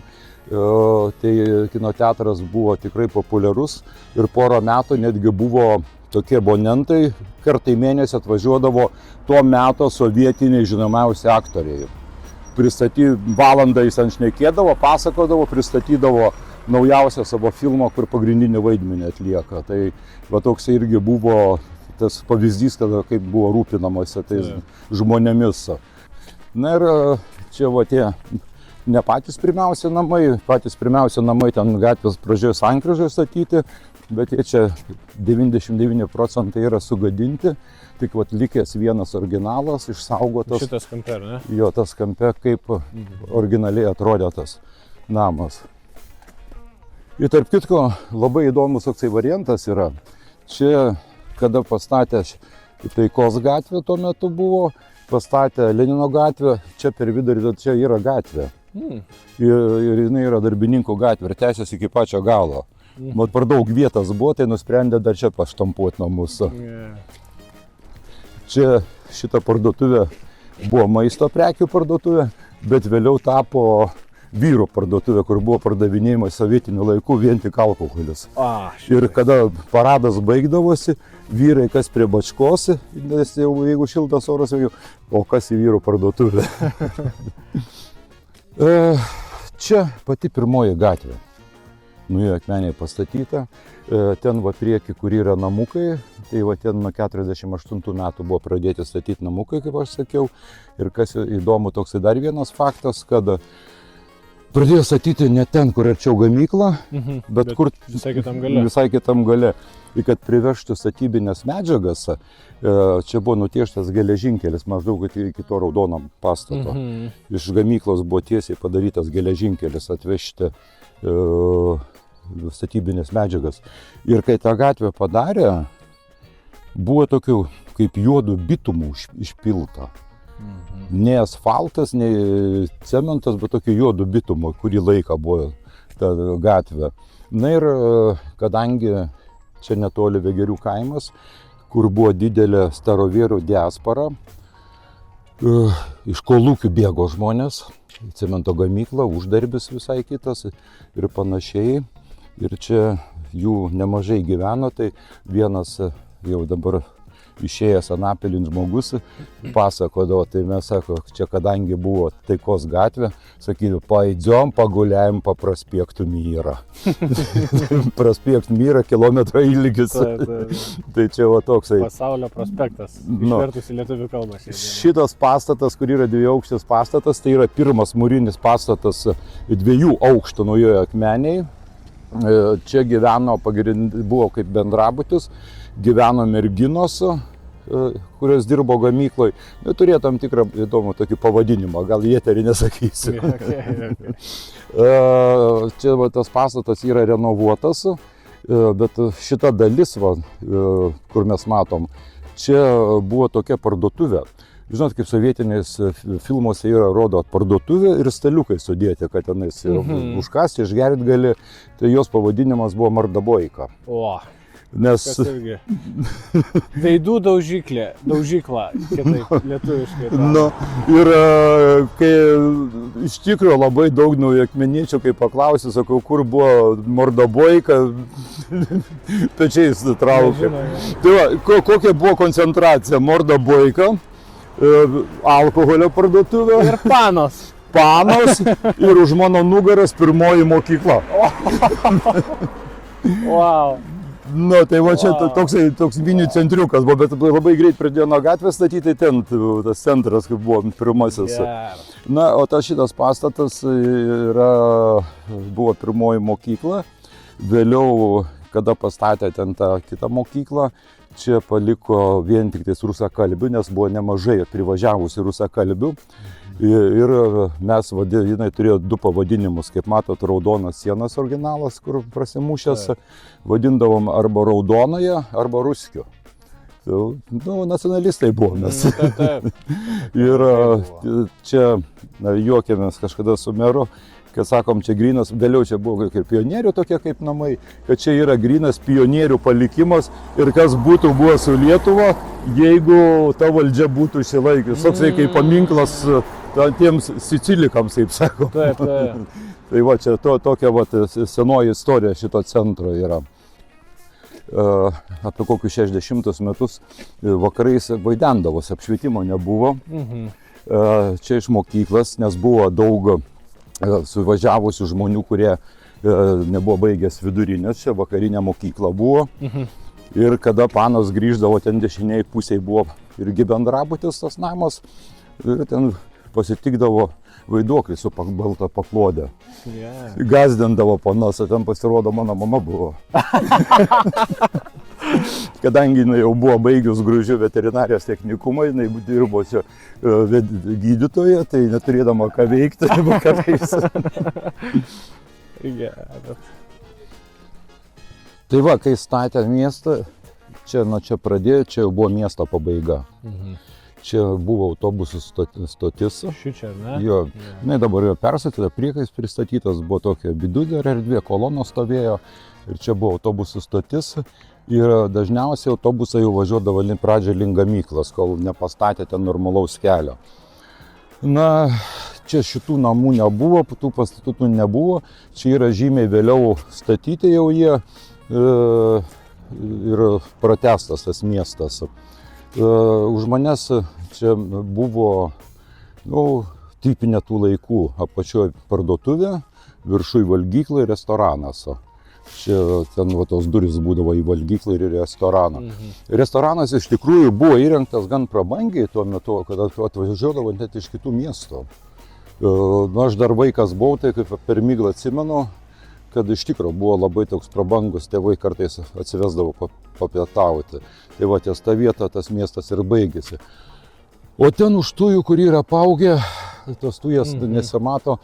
tai kino teatras buvo tikrai populiarus ir porą metų netgi buvo tokie abonentai, kartą į mėnesį atvažiuodavo tuo metu sovietiniai žinomiausi aktoriai. Valandą jis ant šnekėdavo, pasakodavo, pristatydavo naujausią savo filmą, kur pagrindinį vaidmenį atlieka. Tai va toks irgi buvo tas pavyzdys, kada kaip buvo rūpinamasi tais žmonėmis. Na ir čia va tie ne patys pirmiausia namai ten gatvės pradžioje sankryžoje statyti, bet jie čia 99% yra sugadinti, tik vat likęs vienas originalas, išsaugotas. Šitas kampe, ne? Jo, tas kampe, kaip originaliai atrodė tas namas. Ir tarp kitko, labai įdomus toksai variantas yra. Čia, kada pastatė Taikos gatvė tuo metu buvo, pastatė Lenino gatvę, čia per vidurį, čia yra gatvė. Ir jinai yra darbininkų gatvė ir tęsiasi iki pačio galo. Mat per daug vietos buvo, tai nusprendė dar čia paštampuoti namus. Čia šita parduotuvė buvo maisto prekių parduotuvė, bet vėliau tapo vyrų parduotuvė, kur buvo pardavinėjimas sovietinių laikų vien tik alkoholis. Ir kada paradas baigdavosi, vyrai kas prie bačkos, nes jau jeigu šiltas oras, o kas į vyrų parduotuvę. Čia pati pirmoji gatvė. Nuėjo akmeniai pastatyta. Ten va prieki, kur yra namukai, tai va ten nuo 48 metų buvo pradėti statyti namukai, kaip aš sakiau. Ir kas įdomu, toks dar vienas faktas, kad pradėjo statyti ne ten, kur arčiau gamykla, bet kur visai kitam gale. Visai kitam gale. Ir kad privežtų statybinės medžiagas, čia buvo nutieštas geležinkelis maždaug iki to raudono pastato. Iš gamyklos buvo tiesiai padarytas geležinkelis atvežti statybinės medžiagas. Ir kai tą gatvę padarė, buvo tokių kaip juodų bitumų išpilta. Ne asfaltas, ne cementas, bet tokių juodų bitumų, kurį laiką buvo ta gatvė. Na ir kadangi čia netoli Vegerių kaimas, kur buvo didelė starovėrų diaspora, iš kolūkių bėgo žmonės, cemento gamykla, uždarbis visai kitas ir panašiai. Ir čia jų nemažai gyveno, tai vienas jau dabar išėjęs Anapilin žmogus pasakodavo, tai mes sako, čia kadangi buvo Taikos gatvė, sakydavo, paidžiom, paguliajam, papraspiektų Myrą. Praspiekt Myrą, kilometrą ilgis. Tai čia va toksai. Pasaulio prospektas, išvertus į lietuvių kalbą. Šitas pastatas, kur yra dvieaukštis pastatas, tai yra pirmas mūrinis pastatas 2 aukštų Naujojoje Akmenėje. Čia gyveno, buvo kaip bendrabutis, gyveno merginos, kurios dirbo gamykloje. Turėjo tam tikrą įdomų tokį pavadinimą, gal į eterį nesakysiu. Čia va, tas pastatas yra renovuotas, bet šita dalis, va, kur mes matom, čia buvo tokia parduotuvė. Žinot, kaip sovietiniais filmuose yra rodo parduotuvė ir staliukai sudėti, kad tenais užkasti, išgerti gali, tai jos pavadinimas buvo Mardaboika. Nes... Veidų daužykla, kitaip lietuviškai. Nu, ir kai iš tikrųjų labai daug naujakmeniečių, kai paklausė, sakau, kur buvo Mardaboika, pečiais traukė. Tai va, kokia buvo koncentracija? Mardaboika, alkoholio parduotuvė ir panos ir už mano nugaras pirmoji mokykla. Wow. Nu, tai va čia toks mini centriukas buvo, bet labai greit pradėjo nuo gatvės statyti, ten tas centras, kaip buvo pirmasis. Na, o šitas pastatas buvo pirmoji mokykla, vėliau, kada pastatė ten tą kitą mokyklą, čia paliko vien tik tais rusakalbių, nes buvo nemažai privažiavusių rusakalbių. Ir mes, jinai turėjo 2 pavadinimus, kaip matot, raudonas sienas originalas, kur prasimušęs, vadindavom arba raudonąją, arba ruskiu. Nu, nacionalistai buvo mes. Ir čia juokėmės kažkada su meru, kad sakom, čia grynas, vėliau čia buvo kaip pionierių tokie kaip namai, kad čia yra grynas pionierių palikimas ir kas būtų buvo su Lietuva, jeigu ta valdžia būtų išsilaikius. Toksai kaip paminklas tiems sicilikams, kaip sako. Taip, taip. Tai va, čia tokia va, senoji istorija šito centro yra. Apie kokius 60 metus vakarais vaidendavosi, apšvietimo nebuvo. Čia iš mokyklas, nes buvo daug suvažiavusių žmonių, kurie nebuvo baigęs vidurinės, čia vakarinė mokykla buvo. Ir kada panas grįždavo, ten dešiniai pusėje buvo irgi bendrabutis tas namas ir ten pasitikdavo vaiduoklis su balta paklodė. Gazdindavo panas, o ten pasirodo mano mama buvo. Kadangi jinai jau buvo baigius Gruzdžių veterinarijos technikumą, jinai dirbo čia gydytoja, tai neturėdama ką veikti vakarais. Tai va, kai statė miestą, čia pradėjo, čia jau buvo miesto pabaiga. Čia buvo autobusų stotis. Šičia, ne? Jo, jinai dabar jau perstatyta, priekais pristatytas, buvo tokia vidudienio erdvė, kolonos stovėjo ir čia buvo autobusų stotis. Ir dažniausiai autobusai jau važiuodavo pradžią link gamyklos, kol nepastatė ten normalaus kelio. Na, čia šitų namų nebuvo, tų pastatų nebuvo, čia yra žymiai vėliau statyti jau jie ir pratęstas tas miestas. Už manęs čia buvo tipinė tų laikų, apačioje parduotuvė, viršui valgykla ir restoranas. Čia ten tos durys būdavo į valgyklą ir į restoraną. Restoranas iš tikrųjų buvo įrengtas gan prabangiai tuo metu, kada atvažiuodavo net iš kitų miestų. Aš dar vaikas buvau, tai kaip per miglą atsimenu, kad iš tikrųjų buvo labai toks prabangus, tėvai kartais atsivesdavo papietauti. Tai va, ties ta vieta, tas miestas ir baigėsi. O ten už tujų, kur yra paaugę, tos tujas nesimato,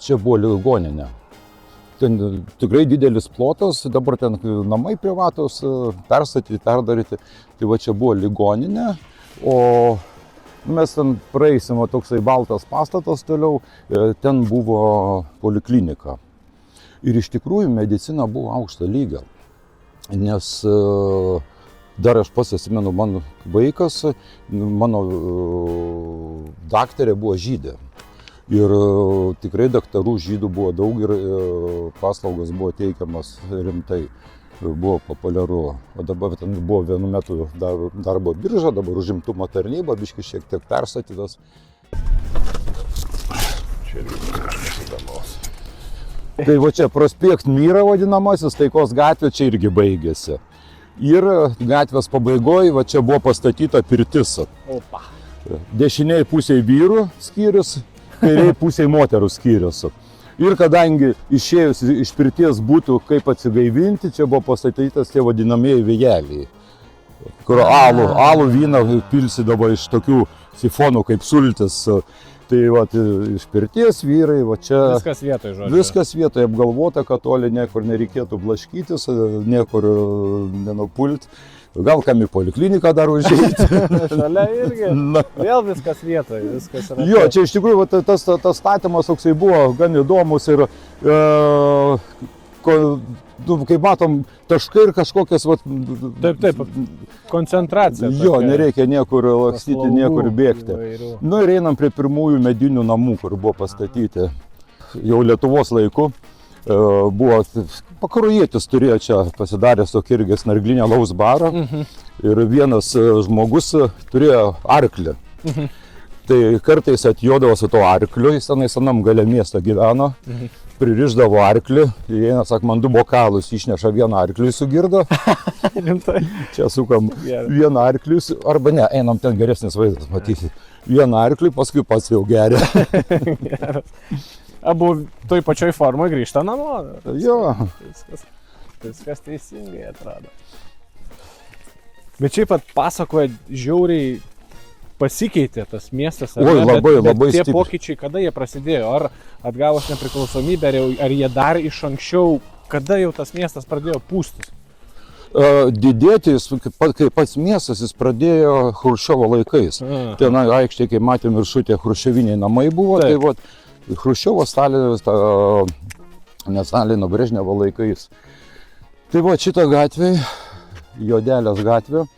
čia buvo ligoninė. Ten tikrai didelis plotas, dabar ten namai privatus, perstatyti, perdaryti. Tai va čia buvo ligoninė, o mes ten praeisim, toksai baltas pastatas toliau, ten buvo poliklinika. Ir iš tikrųjų medicina buvo aukšto lygio, nes dar aš pats atsimenu, mano vaikas, mano daktarė buvo žydė. Ir tikrai daktarų žydų buvo daug ir paslaugos buvo teikiamas rimtai, buvo populiaru. O dabar ten buvo vienu metu darbo birža, dabar užimtumo tarnyba, biškį šiek tiek perstatytas. Čia irgi kažkas įdomaus. Tai va čia Prospekt Myra vadinamasis, Taikos gatvė čia irgi baigėsi. Ir gatvės pabaigoje va čia buvo pastatyta pirtis. Opa. Dešiniai pusėje vyrų skyrius, kairiai pusėje moterų skyrius. Ir kadangi išėjus iš pirties būtų kaip atsigaivinti, čia buvo pastatytas tie vadinamieji vėjeliai, kur alų vyną pilsydavo iš tokių sifonų kaip sultis. Tai va, iš pirties vyrai, va čia... Viskas vietoj, žodžiu. Viskas vietoj apgalvota, kad toli niekur nereikėtų blaškytis, niekur nenupulti. Gal kam į polikliniką dar užeiti. Šalia irgi. Vėl viskas vietoj, viskas yra. Jo, čia iš tikrųjų tas statymas toksai buvo gan įdomus ir kaip matom, taškai ir kažkokias... Taip, koncentracija. Jo, nereikia niekur lakstyti, niekur bėgti. Nu ir einam prie pirmųjų medinių namų, kur buvo pastatyti jau Lietuvos laiku. Buvo pakarojietis turėjo čia pasidaręs tokį irgi snarglinę alaus barą ir vienas žmogus turėjo arklį. Tai kartais atjodavo su to arkliu, jis tenai senam gale miesto gyveno, pririšdavo arklį, įeina, sak, man 2 bokalus išneša vieną arklį sugirdo. Čia sukam vieną arklį, arba ne, einam ten geresnis vaizdas, matysi. Vieną arklį, paskui pats jau geria. Abu toj pačioj formoj grįžta namo. Jo. Viskas teisingai atrado. Bet šiaip pat pasakoja žiauriai pasikeitė tas miestas? Oi, labai tie stipriai. pokyčiai, kada jie prasidėjo? Ar atgavus nepriklausomybę, ar jie dar iš anksčiau, kada jau tas miestas pradėjo pūstis? Didėti, kai pats miestas, jis pradėjo Chruščiovo laikais. Ten aikštėje, kai matėm viršutė, chruščioviniai namai buvo, Taip. tai vat, Chruščiovo, Stalino, Brežnevo laikais. Tai va, šitą gatvę, Jodelės gatvė,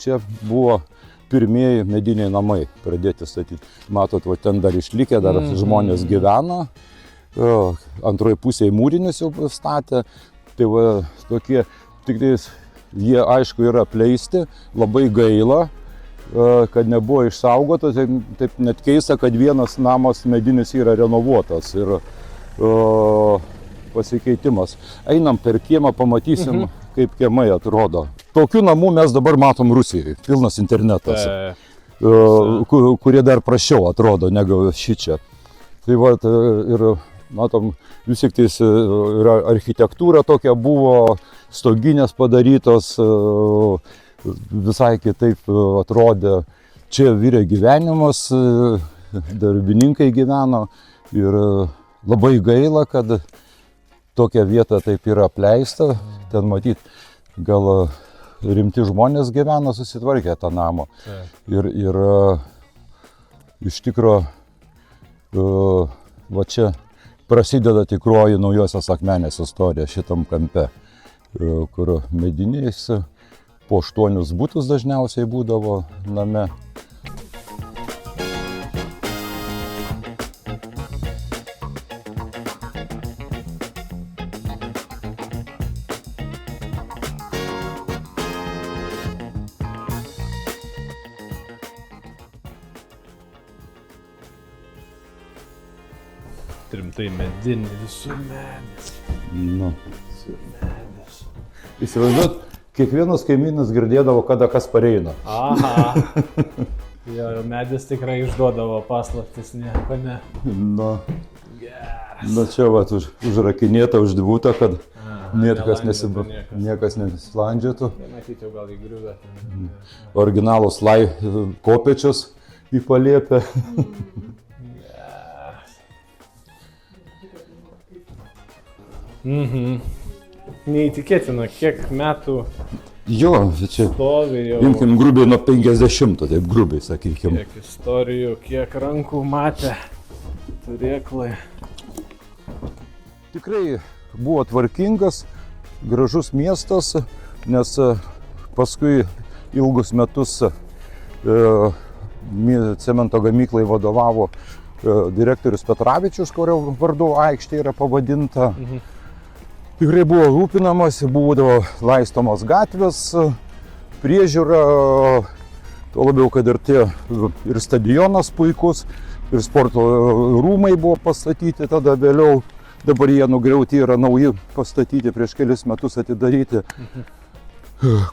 čia buvo pirmieji mediniai namai pradėti statyti. Matot, va, ten dar išlikę, dar žmonės gyvena, antroje pusėje mūrinius jau statė. Tai va, tokie, tik jie aišku yra apleisti, labai gaila, kad nebuvo išsaugotas, taip net keista, kad vienas namas medinis yra renovuotas ir pasikeitimas. Einam per kiemą, pamatysim, kaip kiemai atrodo. Tokių namų mes dabar matom Rusijoje, pilnas internetas, kurie dar prašiau atrodo negu šičia. Tai va, ir matom, vis tik tais architektūra tokia buvo, stoginės padarytos, visai kitaip atrodė. Čia virė gyvenimas, darbininkai gyveno ir labai gaila, kad tokia vieta taip yra apleista. Ten matyt, gal rimti žmonės gyveno, susitvarkė tą namą. Ir iš tikro, va čia prasideda tikroji Naujosios Akmenės istorija šitam kampe, kur mediniais po 8 butus dažniausiai būdavo name. Rimtai medinį, visur medis. Nu. Įsivaizduot, kiekvienas kaimynas girdėdavo, kada kas pareina. Aha. Jo, medis tikrai išduodavo paslaptis, nieko ne. Nu, čia va, užrakinėta, uždvūta, kad niekas nesislandžiotų. Matyti jau gal įgriuvę. Originalus kopėčius į palėpę. Neįtikėtina, kiek metų Jo, čia stovi jau. imkim grubiai nuo 50, taip grubiai sakykim. Kiek istorijų, kiek rankų matė turėklai. Tikrai buvo tvarkingas, gražus miestas, nes paskui ilgus metus cemento gamyklai vadovavo direktorius Petravičius, kurio vardu aikštė yra pavadinta. Tikrai buvo rūpinamasi, būdavo laistomos gatvės, priežiūra, tuo labiau, kad ir stadionas puikus, ir sporto rūmai buvo pastatyti tada vėliau, dabar jie nugriauti yra nauji pastatyti, prieš kelis metus atidaryti.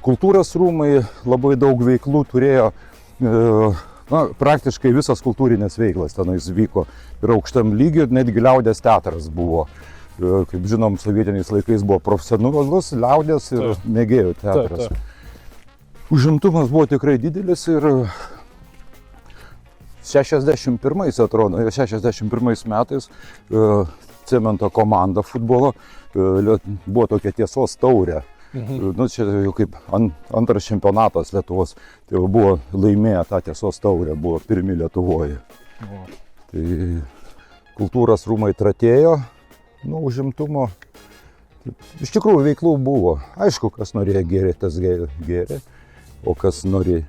Kultūros rūmai labai daug veiklų turėjo, praktiškai visas kultūrinės veiklas tenais vyko ir aukštam lygiu, netgi liaudės teatras buvo. Kaip žinom, sovietiniais laikais buvo profesionalus liaudės ir mėgėjų teatras. Užimtumas buvo tikrai didelis ir 61 metais cemento komanda futbolo buvo tokia Tiesos taurė. Čia jau kaip antras čempionatas Lietuvos, tai buvo laimėję tą Tiesos taurę, buvo pirmi Lietuvoje. Tai kultūros rūmai tratėjo. Užimtumo. Iš tikrųjų veiklų buvo. Aišku, kas norėjo gėrė, tas gėrė, o kas norėjo.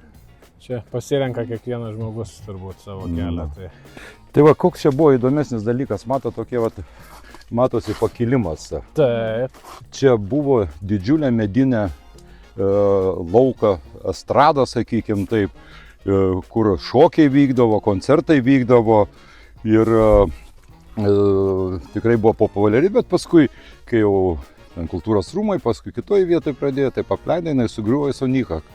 Čia pasirenka kiekvienas žmogus turbūt savo kelią. Tai va, koks čia buvo įdomesnis dalykas, matosi pakilimas. Taip. Čia buvo didžiulė medinė lauka estrada, sakykim taip, kur šokiai vykdavo, koncertai vykdavo ir tikrai buvo populiari, bet paskui, kai jau kultūros rūmai, paskui kitoje vietoje pradėjo, tai apleidai, jinai sugriuvo į Soniką.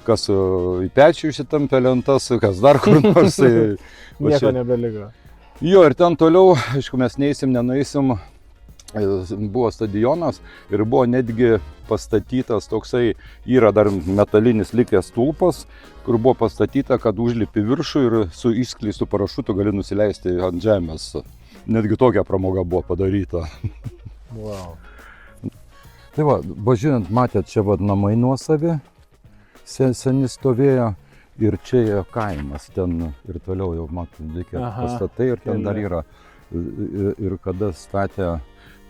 Kas į pečių išitampė lentas, kas dar kur nors. Nieko nebeliko. Jo, ir ten toliau, aišku, mes nenueisim, buvo stadionas ir buvo netgi pastatytas toksai, yra dar metalinis likęs stulpas, kur buvo pastatyta, kad užlipi viršų ir su išskleistu parašutu gali nusileisti ant žemės. Netgi tokia pramoga buvo padaryta. Wow. Tai va, važiuojant, matėt, čia va namai nuosavi, seni stovėjo ir čia yra kaimas, ten ir toliau jau matėt, likę pastatai ir ten dar yra. Ir kada statė,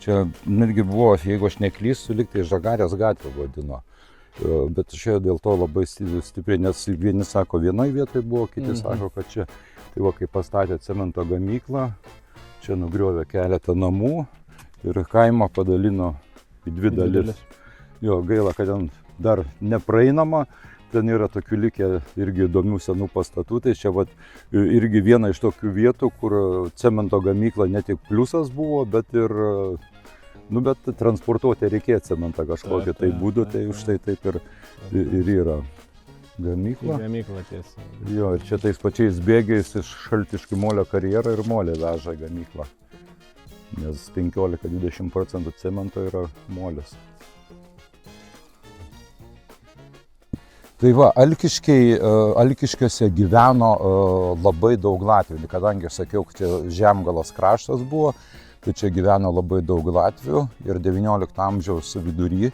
čia netgi buvo, jeigu aš neklystu, lyg tai Žagarės gatvė vadino. Bet čia dėl to labai stipriai, nes vieni sako vienoje vietoje buvo, kiti sako, kad čia, tai va, kai pastatė cemento gamyklą, čia nugriovė keletą namų ir kaimą padalino į dvi dalis. Jo, gaila, kad ten dar nepraeinama, ten yra tokių likę irgi įdomių senų pastatų, tai čia vat, irgi viena iš tokių vietų, kur cemento gamykla ne tik pliusas buvo, bet ir bet transportuoti reikėjo cementą kažkokį tai būdų, tai už tai taip ir yra gamykla. Gamykla tiesa. Jo, ir čia tais pačiais bėgiais iš Šaltiškių molio karjerą ir molį veža gamyklą. Nes 15–20% cemento yra molis. Tai va, Alkiškiuose gyveno labai daug latvių, kadangi aš sakiau, kad čia Žemgalos kraštas buvo, tai čia gyveno labai daug latvių ir 19 amžiaus vidury,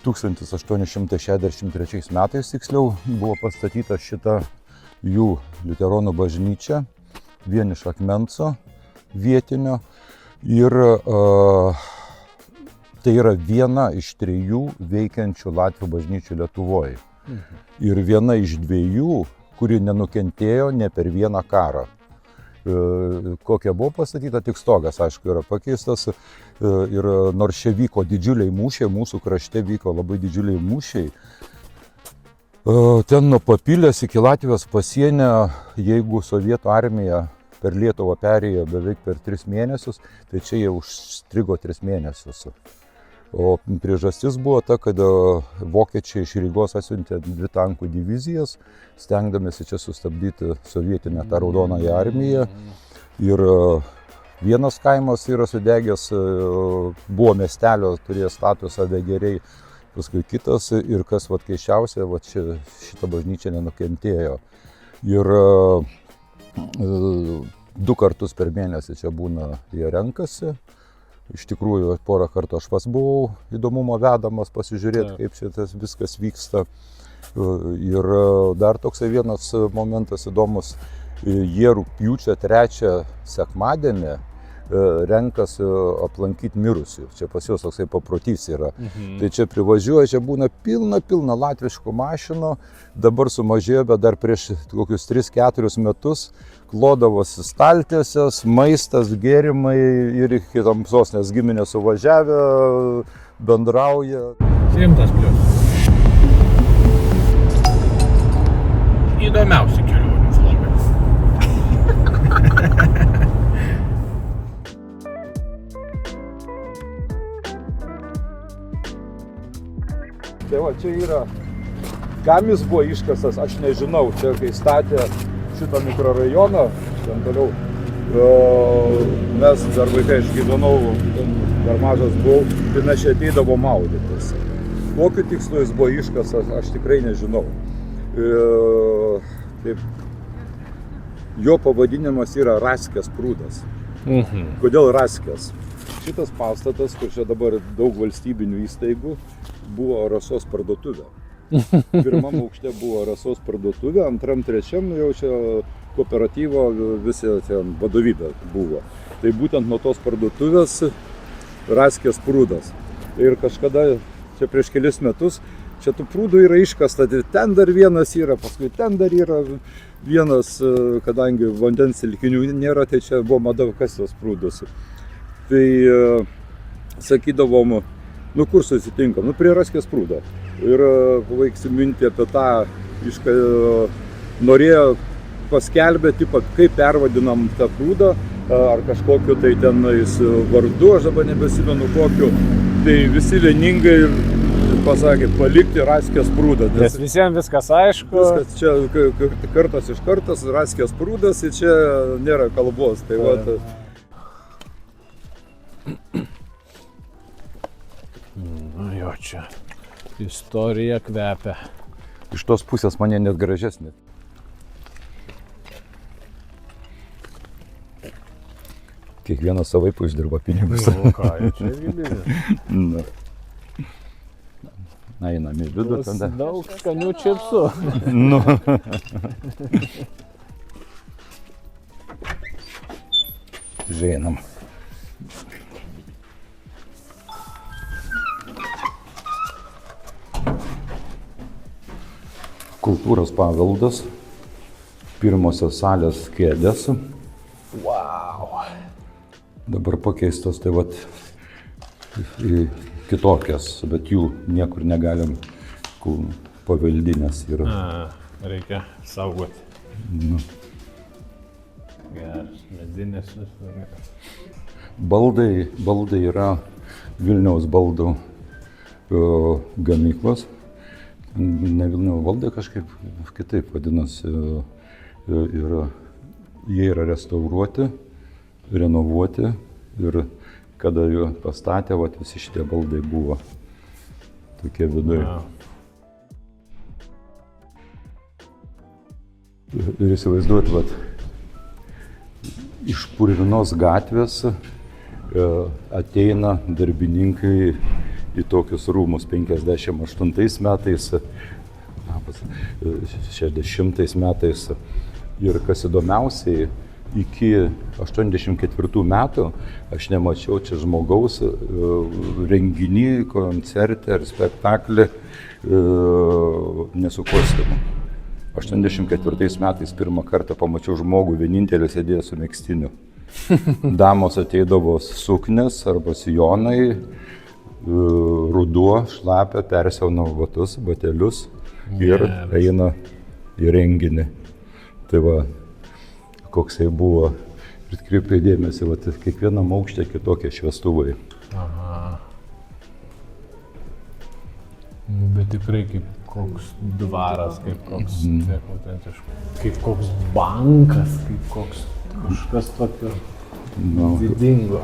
1863 metais tiksliau, buvo pastatyta šita jų liuteronų bažnyčia, vien iš akmenco vietinio ir tai yra viena iš 3 veikiančių latvių bažnyčių Lietuvoje. Ir viena iš 2, kuri nenukentėjo ne per vieną karą. Kokia buvo pastatyta, tik stogas, aišku, yra pakeistas. Ir nors čia vyko didžiuliai mūšiai, mūsų krašte vyko labai didžiuliai mūšiai. Ten nuo Papilės iki Latvijos pasienio, jeigu Sovietų armija per Lietuvą perėjo beveik per 3 mėnesius, tai čia jie užstrigo 3 mėnesius. O priežastis buvo ta, kad vokiečiai iš Rygos atsiuntė 2 tankų divizijas, stengdamėsi čia sustabdyti sovietinę tą raudonąją armiją. Ir vienas kaimas yra sudegęs, buvo miestelio, turėjo statusą vegeriai, paskui kitas ir kas vat keisčiausia, vat šita bažnyčia nenukentėjo. Ir 2 kartus per mėnesį čia būna, jie renkasi. Iš tikrųjų, porą kartų aš pas buvau įdomumo vedamas pasižiūrėti, kaip čia tas viskas vyksta. Ir dar toksai vienas momentas įdomus, jie rugpjūčio 3 sekmadienį renkasi aplankyti mirusių. Čia pas juos toksai paprotys yra. Tai čia privažiuoja, čia būna pilna latviškų mašinų, dabar sumažėjo, bet dar prieš kokius 3–4 metus klodavosi staltiesės, maistas, gėrimai ir iki tamsos, nes giminės suvažiavę, bendrauja. 100+. Įdomiausi kelionių vlogas. Tai va, čia yra, kam jis buvo iškastas, aš nežinau, čia kai statė šitą mikrorajoną, ten toliau, mes dar vaikai, aš gyvenau, dar mažas buvau, tai mes čia ateidavo maudytis. Kokiu tikslu jis buvo iškastas, aš tikrai nežinau. Taip, jo pavadinimas yra Raskės prūdas. Kodėl Raskės? Šitas pastatas, kur čia dabar daug valstybinių įstaigų, buvo Rasos parduotuvė. Pirmam aukšte buvo Rasos parduotuvė, antram, trečiam jau čia kooperatyvo visi ten vadovybė buvo. Tai būtent nuo tos parduotuvės Raskės prūdas. Ir kažkada, čia prieš kelis metus, čia tų prūdų yra iškasta, ten dar vienas yra, paskui ten dar yra vienas, kadangi vandens telkinių nėra, tai čia buvo mada kas tos prūdus. Tai sakydavom, nu kur susitinkam, nu prie Raskės prūdo. Ir vaiksi mintį apie tą, norėjo paskelbėti, kaip pervadinam tą prūdą, ar kažkokiu tai tenais vardu, aš dabar nebesimenu kokiu, tai visi vieningai ir pasakė, palikti Raskės prūdą. Nes visiems viskas aišku. Viskas čia kartas iš kartas, Raskės prūdas, ir čia nėra kalbos. Tai vat, Jo, čia istorija kvepia. Iš tos pusės mane net gražesnė. Kiekvienas savaip uždirba pinigus. O ką, čia gyvybė. Na. Einam į vidų tada. Daug skanių čipsų. Nu. Žinam. Kultūros paveldas. Pirmosios salės kėdės. Wow. Dabar pakeistos tai vat į kitokias, bet jų niekur negalim, paveldinės yra. Reikia saugoti. Nu. Geras, medinės. Baldai yra Vilniaus baldų gamyklos. Ne Vilniaus baldai, kažkaip kitaip vadinasi. Jie yra restauruoti, renovuoti ir kada jų pastatė, visi šitie baldai buvo tokie viduje. Ir įsivaizduot, iš Purvinos gatvės ateina darbininkai į tokius rūmus 58 metais, 60 metais. Ir kas įdomiausiai, iki 84 metų aš nemačiau čia žmogaus renginį, koncerte ar spektaklį nesu kostiumu. 84 metais pirmą kartą pamačiau žmogų, vienintelį sėdėjo su megztiniu. Damos ateidavo suknės arba sijonai, ruduo, šlapia, persiauna batus, batelius ir eina į renginį. Tai va, koksai buvo. Ir atkreipiai dėmesį, kiekvienam aukšte kitokie šviestuvai. Aha. Bet tikrai kaip koks dvaras, kaip koks autentiškas. Kaip koks bankas, kaip koks kažkas tokio didingo.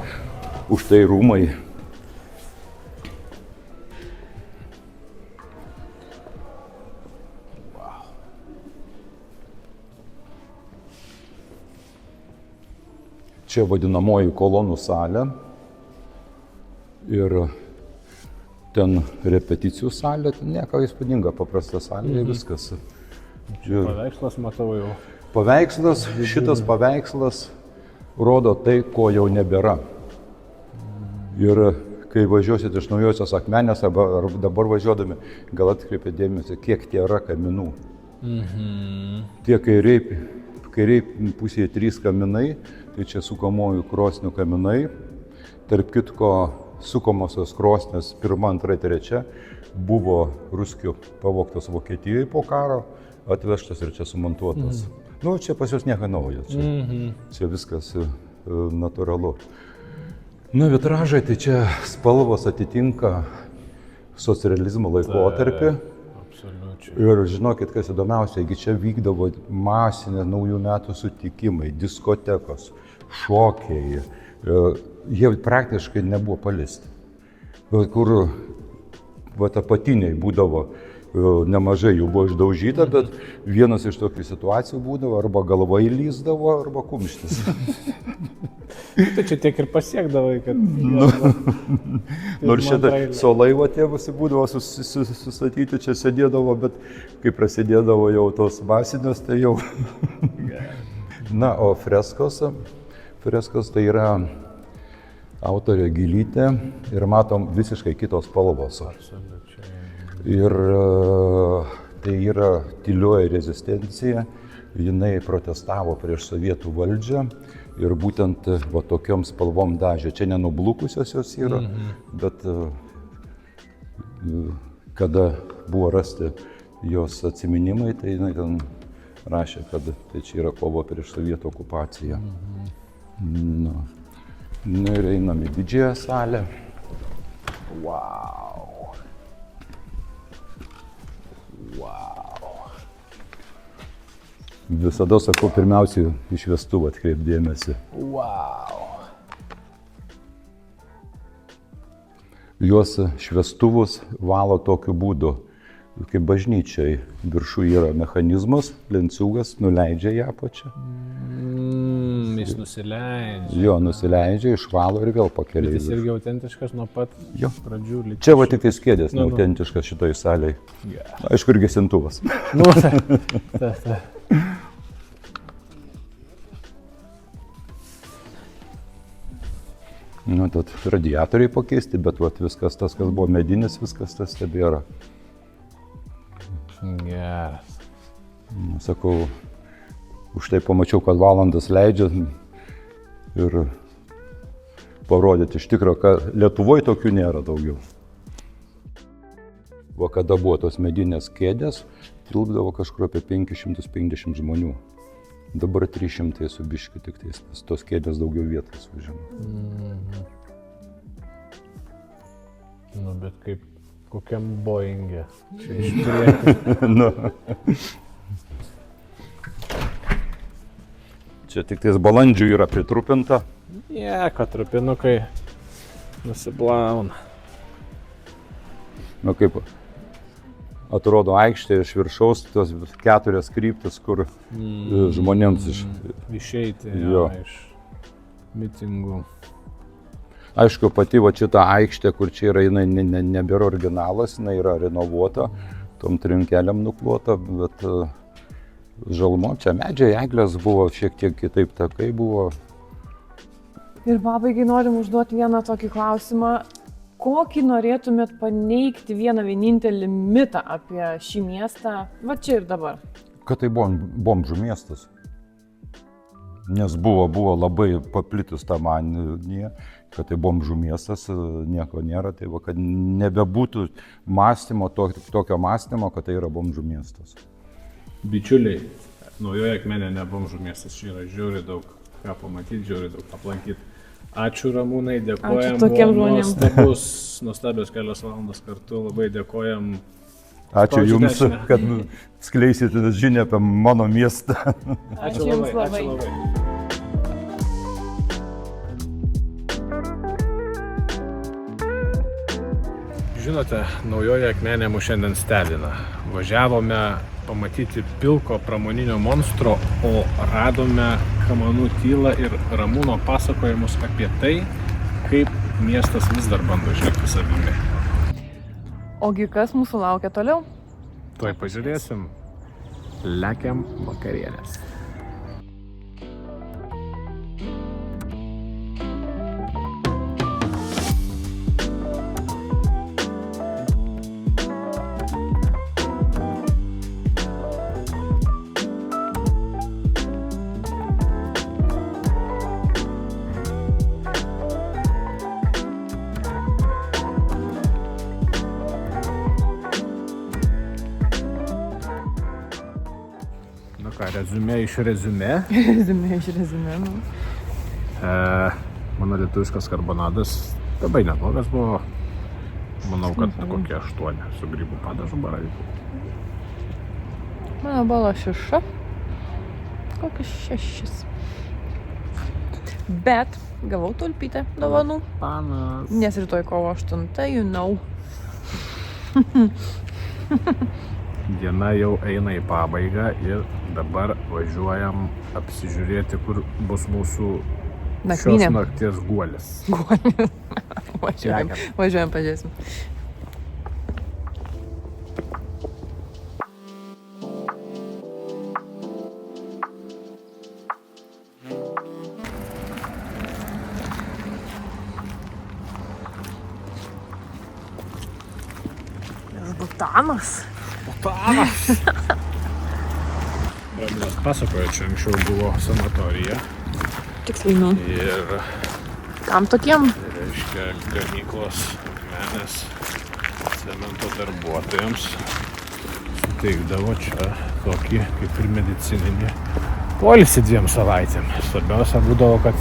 Už tai rūmai. Čia vadinamoji kolonų salė ir ten repeticijų salė, nieko įspūdinga, paprasta salė, viskas. Paveikslas matau jau. Paveikslas, šitas paveikslas rodo tai, ko jau nebėra. Ir kai važiuosit iš Naujosios Akmenės, ar dabar važiuodami, gal atkreipia dėmesį, kiek tie yra kaminų. Tie kairiai pusėje 3 kaminai, tai čia sukamojų krosnių kaminai. Tarp kitko, sukamosios krosnės 1, 2, 3 buvo ruskių pavogtos Vokietijoje po karo, atvežtas ir čia sumontuotas. Nu, čia pas juos nieko naujo, čia viskas natūralu. Nu, vitražai, tai čia spalvos atitinka socrealizmo laikotarpį. Ir žinokit, kas įdomiausia, čia vykdavo masinė naujų metų sutikimai, diskotekos, šokiai. Jie praktiškai nebuvo paliesti. Kur apatiniai būdavo, nemažai jų buvo išdaužyta, bet vienas iš tokių situacijų būdavo, arba galva įlysdavo, arba kumštis. Tai čia tiek ir pasiekdavai, kad... Nors šitą suolai tėvusi būdavo sustatyti, čia sėdėdavo, bet kai prasidėdavo jau tos masinės, tai jau... Na, o freskos tai yra autorė Gilytė ir matom visiškai kitos spalvos. Ir tai yra tylioji rezistencija, jinai protestavo prieš sovietų valdžią. Ir būtent tokiom spalvom dažė. Čia nenublukusios jos yra, bet kada buvo rasti jos atsiminimai, tai jinai ten rašė, kad tai čia yra kova prieš sovietų okupaciją. Nu ir einam į didžiąją salę. Wow. Visada sakau, pirmiausiai iš šviestuvų atkreip dėmesį. Wow. juos šviestuvus valo tokiu būdu, kaip bažnyčiai. Viršų yra mechanizmas, lenciūgas, nuleidžia ją apačią. Jis nusileidžia. Jo, nusileidžia, išvalo ir vėl pakelia. Jis irgi autentiškas nuo pat pradžių. Čia va tik tai skėdės, neautentiškas šitoj salėje. Aišku, ir gesintuvas. Nu, ta. Nu, tad radiatoriai pakeisti, bet vat, viskas tas, kas buvo medinis, viskas tas tebėra. Geras. Sakau, už tai pamačiau, kad valandas leidžia ir parodyti iš tikrųjų, kad Lietuvoje tokių nėra daugiau. Va, kada buvo tos medinės kėdės, tilpdavo kažkur apie 550 žmonių. Dabar 300 su biškiu tik tais, nes tos kėdės daugiau vietos užima. Nu, bet kaip kokiam Boeing'e. Čia iš priekio. Nu. Čia tik tais balandžių yra pritrupinta. Kad trupinukai nusiblauna. Nu, kaip atrodo aikštė iš viršaus, tos 4 kryptis, kur žmonėms išeiti iš mitingų. Aišku, pati va šita aikštė, kur čia yra, jinai nebėra originalas, jinai yra renovuota, tom 3 keliam nuklota, bet žalmo, čia medžiai, eglės buvo, šiek tiek kitaip takai buvo. Ir pabaigai norim užduoti vieną tokį klausimą. Kokį norėtumėt paneigti vieną vienintelį mitą apie šį miestą, va čia ir dabar? Kad tai buvo bomžų miestas. Nes buvo labai paplitus ta manija, kad tai bomžų miestas, nieko nėra, tai va, kad nebebūtų mąstymo, tokio mąstymo, kad tai yra bomžų miestas. Bičiuliai, Naujoji Akmenė ne bomžų miestas, čia yra žiauriai daug ką pamatyti, žiauriai daug aplankyti. Ačiū Ramūnai, dėkojam. Ačiū tokiem žmonėm. Nuostabios kelios valandos kartu, labai dėkojam. Ačiū Jums, kad skleisite žinią apie mano miestą. Ačiū Jums labai. Žinote, Naujoji Akmenė mus šiandien stebina. Važiavome pamatyti pilko pramoninio monstro, o radome kamanų tylą ir Ramūno pasakojimus apie tai, kaip miestas vis dar bando išlikti savimi. Ogi kas mūsų laukia toliau? Tuoj pažiūrėsim. Lekiam vakarienės. Reziumė iš reziumė. Reziumė iš reziumė, nu. Mano lietuviškas karbonadas labai neblogas buvo. Manau, kad kokie 8 su grybų padažu baravyku. Mano buvo 6. Kokius 6. Bet gavau tulpytę dovanų. Panas. Nes rytoj kovo 8, you know. Diena jau eina į pabaigą ir dabar važiuojam apsižiūrėti, kur bus mūsų nakvynė. Šios nakties guolis. Važiuojam, pažiūrėsim. Butanas. Ramūnas pasakojo, čia anksčiau buvo sanatorija. Tiksliai, nu. Ir Kam tokiem? reiškia gamyklos Akmenės cemento darbuotojams suteikdavo čia tokį kaip ir medicininį poilsį 2 savaitėm. Svarbiausia būdavo, kad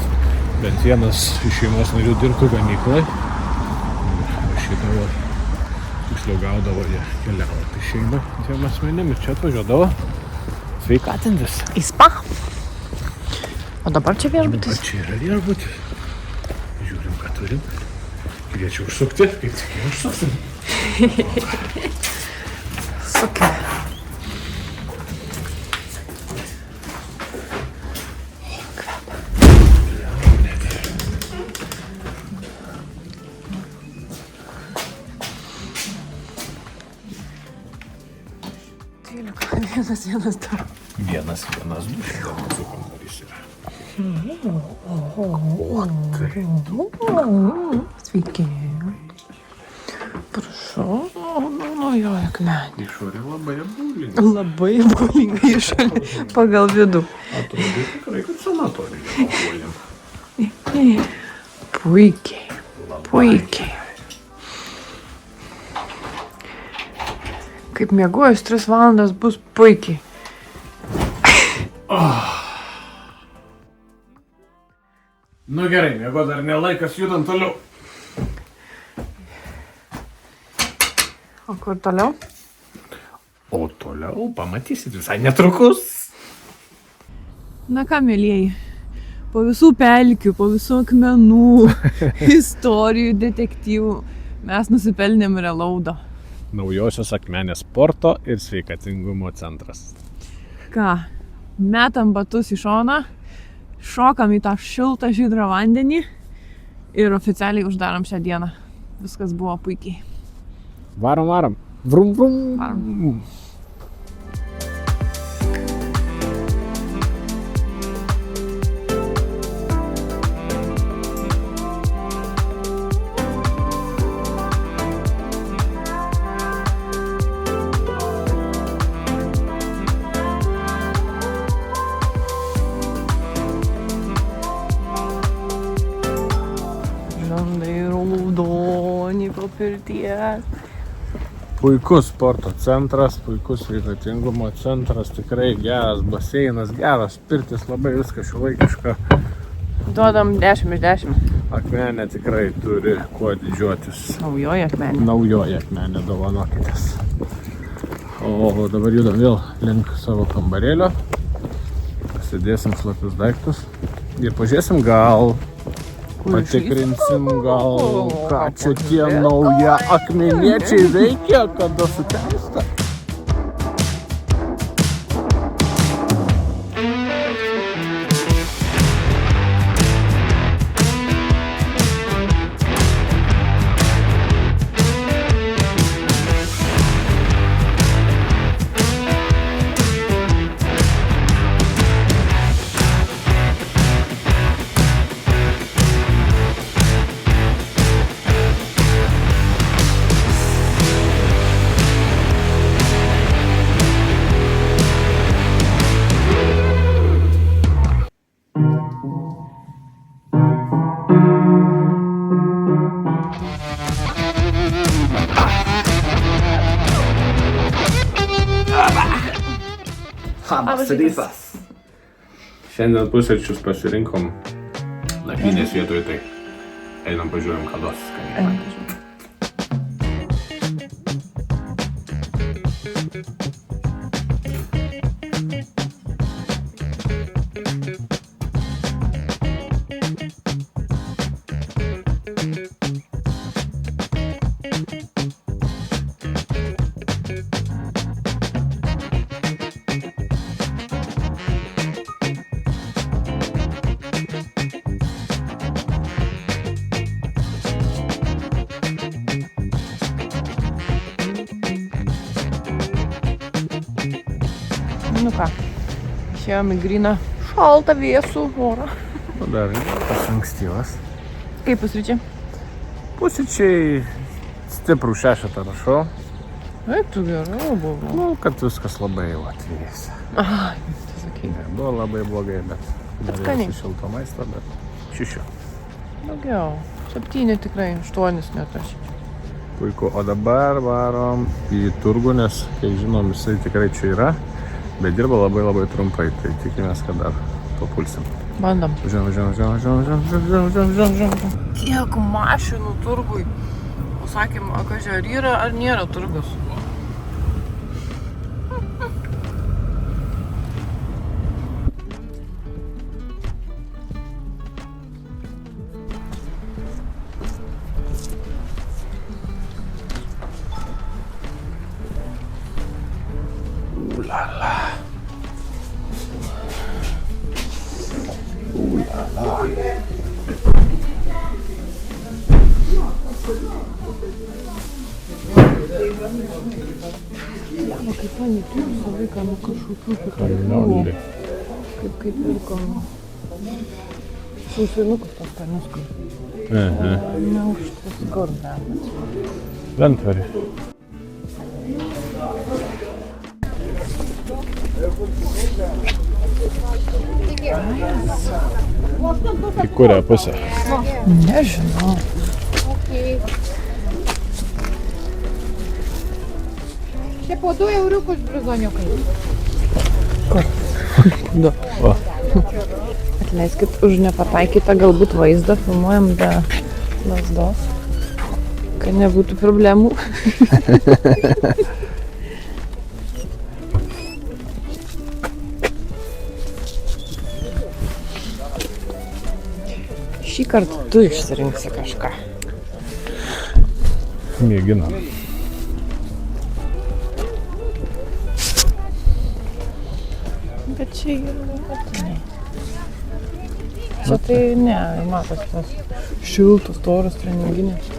bent vienas iš šeimos narių dirbtų gamyklai. Rašydavo, tiksliau gaudavo jie keliauti šeimą 2 asmenim ir čia atvažiuodavo sveikatintis. Į spa. O dabar čia viešbutis? Čia yra viešbutis. Žiūrim, ką turim. Kviečia užsukti, kaip tik užsuksim. Sukia. Vienas dar. Vienas, du, šiandien mūsų kambarys yra. O tai. Sveiki. Prašau. Jo, akmenė. Išorė labai apgaulinga. Labai apgaulinga išorė pagal vidų. Atrodo tikrai, kad sanatorija papuolėm. Puikiai. Puikiai. Kaip miegojus 3 valandas bus puikiai. Nu gerai, miego dar nelaikas, judant toliau. O kur toliau? O toliau pamatysit visai netrukus. Na ką, mėlyjeji, po visų pelkių, po visų akmenų, istorijų, detektyvų mes nusipelnėm relaudo. Naujosios Akmenės sporto ir sveikatingumo centras. Ką, metam batus į šoną, šokam į tą šiltą žydrą vandenį ir oficialiai uždarom šią dieną. Viskas buvo puikiai. Varom, varom. Vrum, vrum. Varom. Žandai raudoni po pirties. Puikus sporto centras, puikus sveikatingumo centras, tikrai geras baseinas, geras pirtis, labai viskas šiuolaikiška. Duodam 10 iš 10. Akmenė tikrai turi kuo didžiuotis. Naujoji akmenė. Naujoji Akmenė, dovanokitės. O dabar judam vėl link savo kambarėlio. Pasidėsim šlapius daiktus ir pažiūrėsim gal. Patikrinsim gal, ką čia tie nauja akmeniečiai veikia, kada suteista. Labas rytas. Šiandien pusryčius pasirinkom nakvynės vietoj, tai einam pažiūrėm, ką duos skaniai. Nu ką, išėjom į gryną šaltą vėsų orą. Dar tas ankstyvas. Kaip pusryčiai? Pusryčiai stiprų 6 rašau. Taip, tu gerai buvo. Nu, kad viskas labai jau atvėsė. Ai, tai sakai. Buvo labai blogai, bet skaniai. norėjusi šilto maisto, bet 6. Daugiau. 7 tikrai, 8 net aš. Puiku, o dabar varom į turgų, nes, kaip žinom, jisai tikrai čia yra, bet dirba labai labai trumpai, tai tikimės, kad dar papulsim. Bandom. Važiuojam. Kiek mašinų turgui. Pasakėm, kažkai ar yra, ar nėra turgus. Ulala. Kalniolį. Kaip pirkom sausinukus tos paniuskus. Neužtas gordamas. Lentvarį. Į kurią pusę? Nežinau. Čia po 2 euriukus bluzoniukai. Du. Va. Atleiskit už nepataikytą galbūt vaizdą, filmuojam be lazdos, kad nebūtų problemų. Šį kartą tu išsirinksi kažką. Mėginam. Bet čia yra nepatiniai. Čia tai ne, matos tas šiltas, storas, treninginis.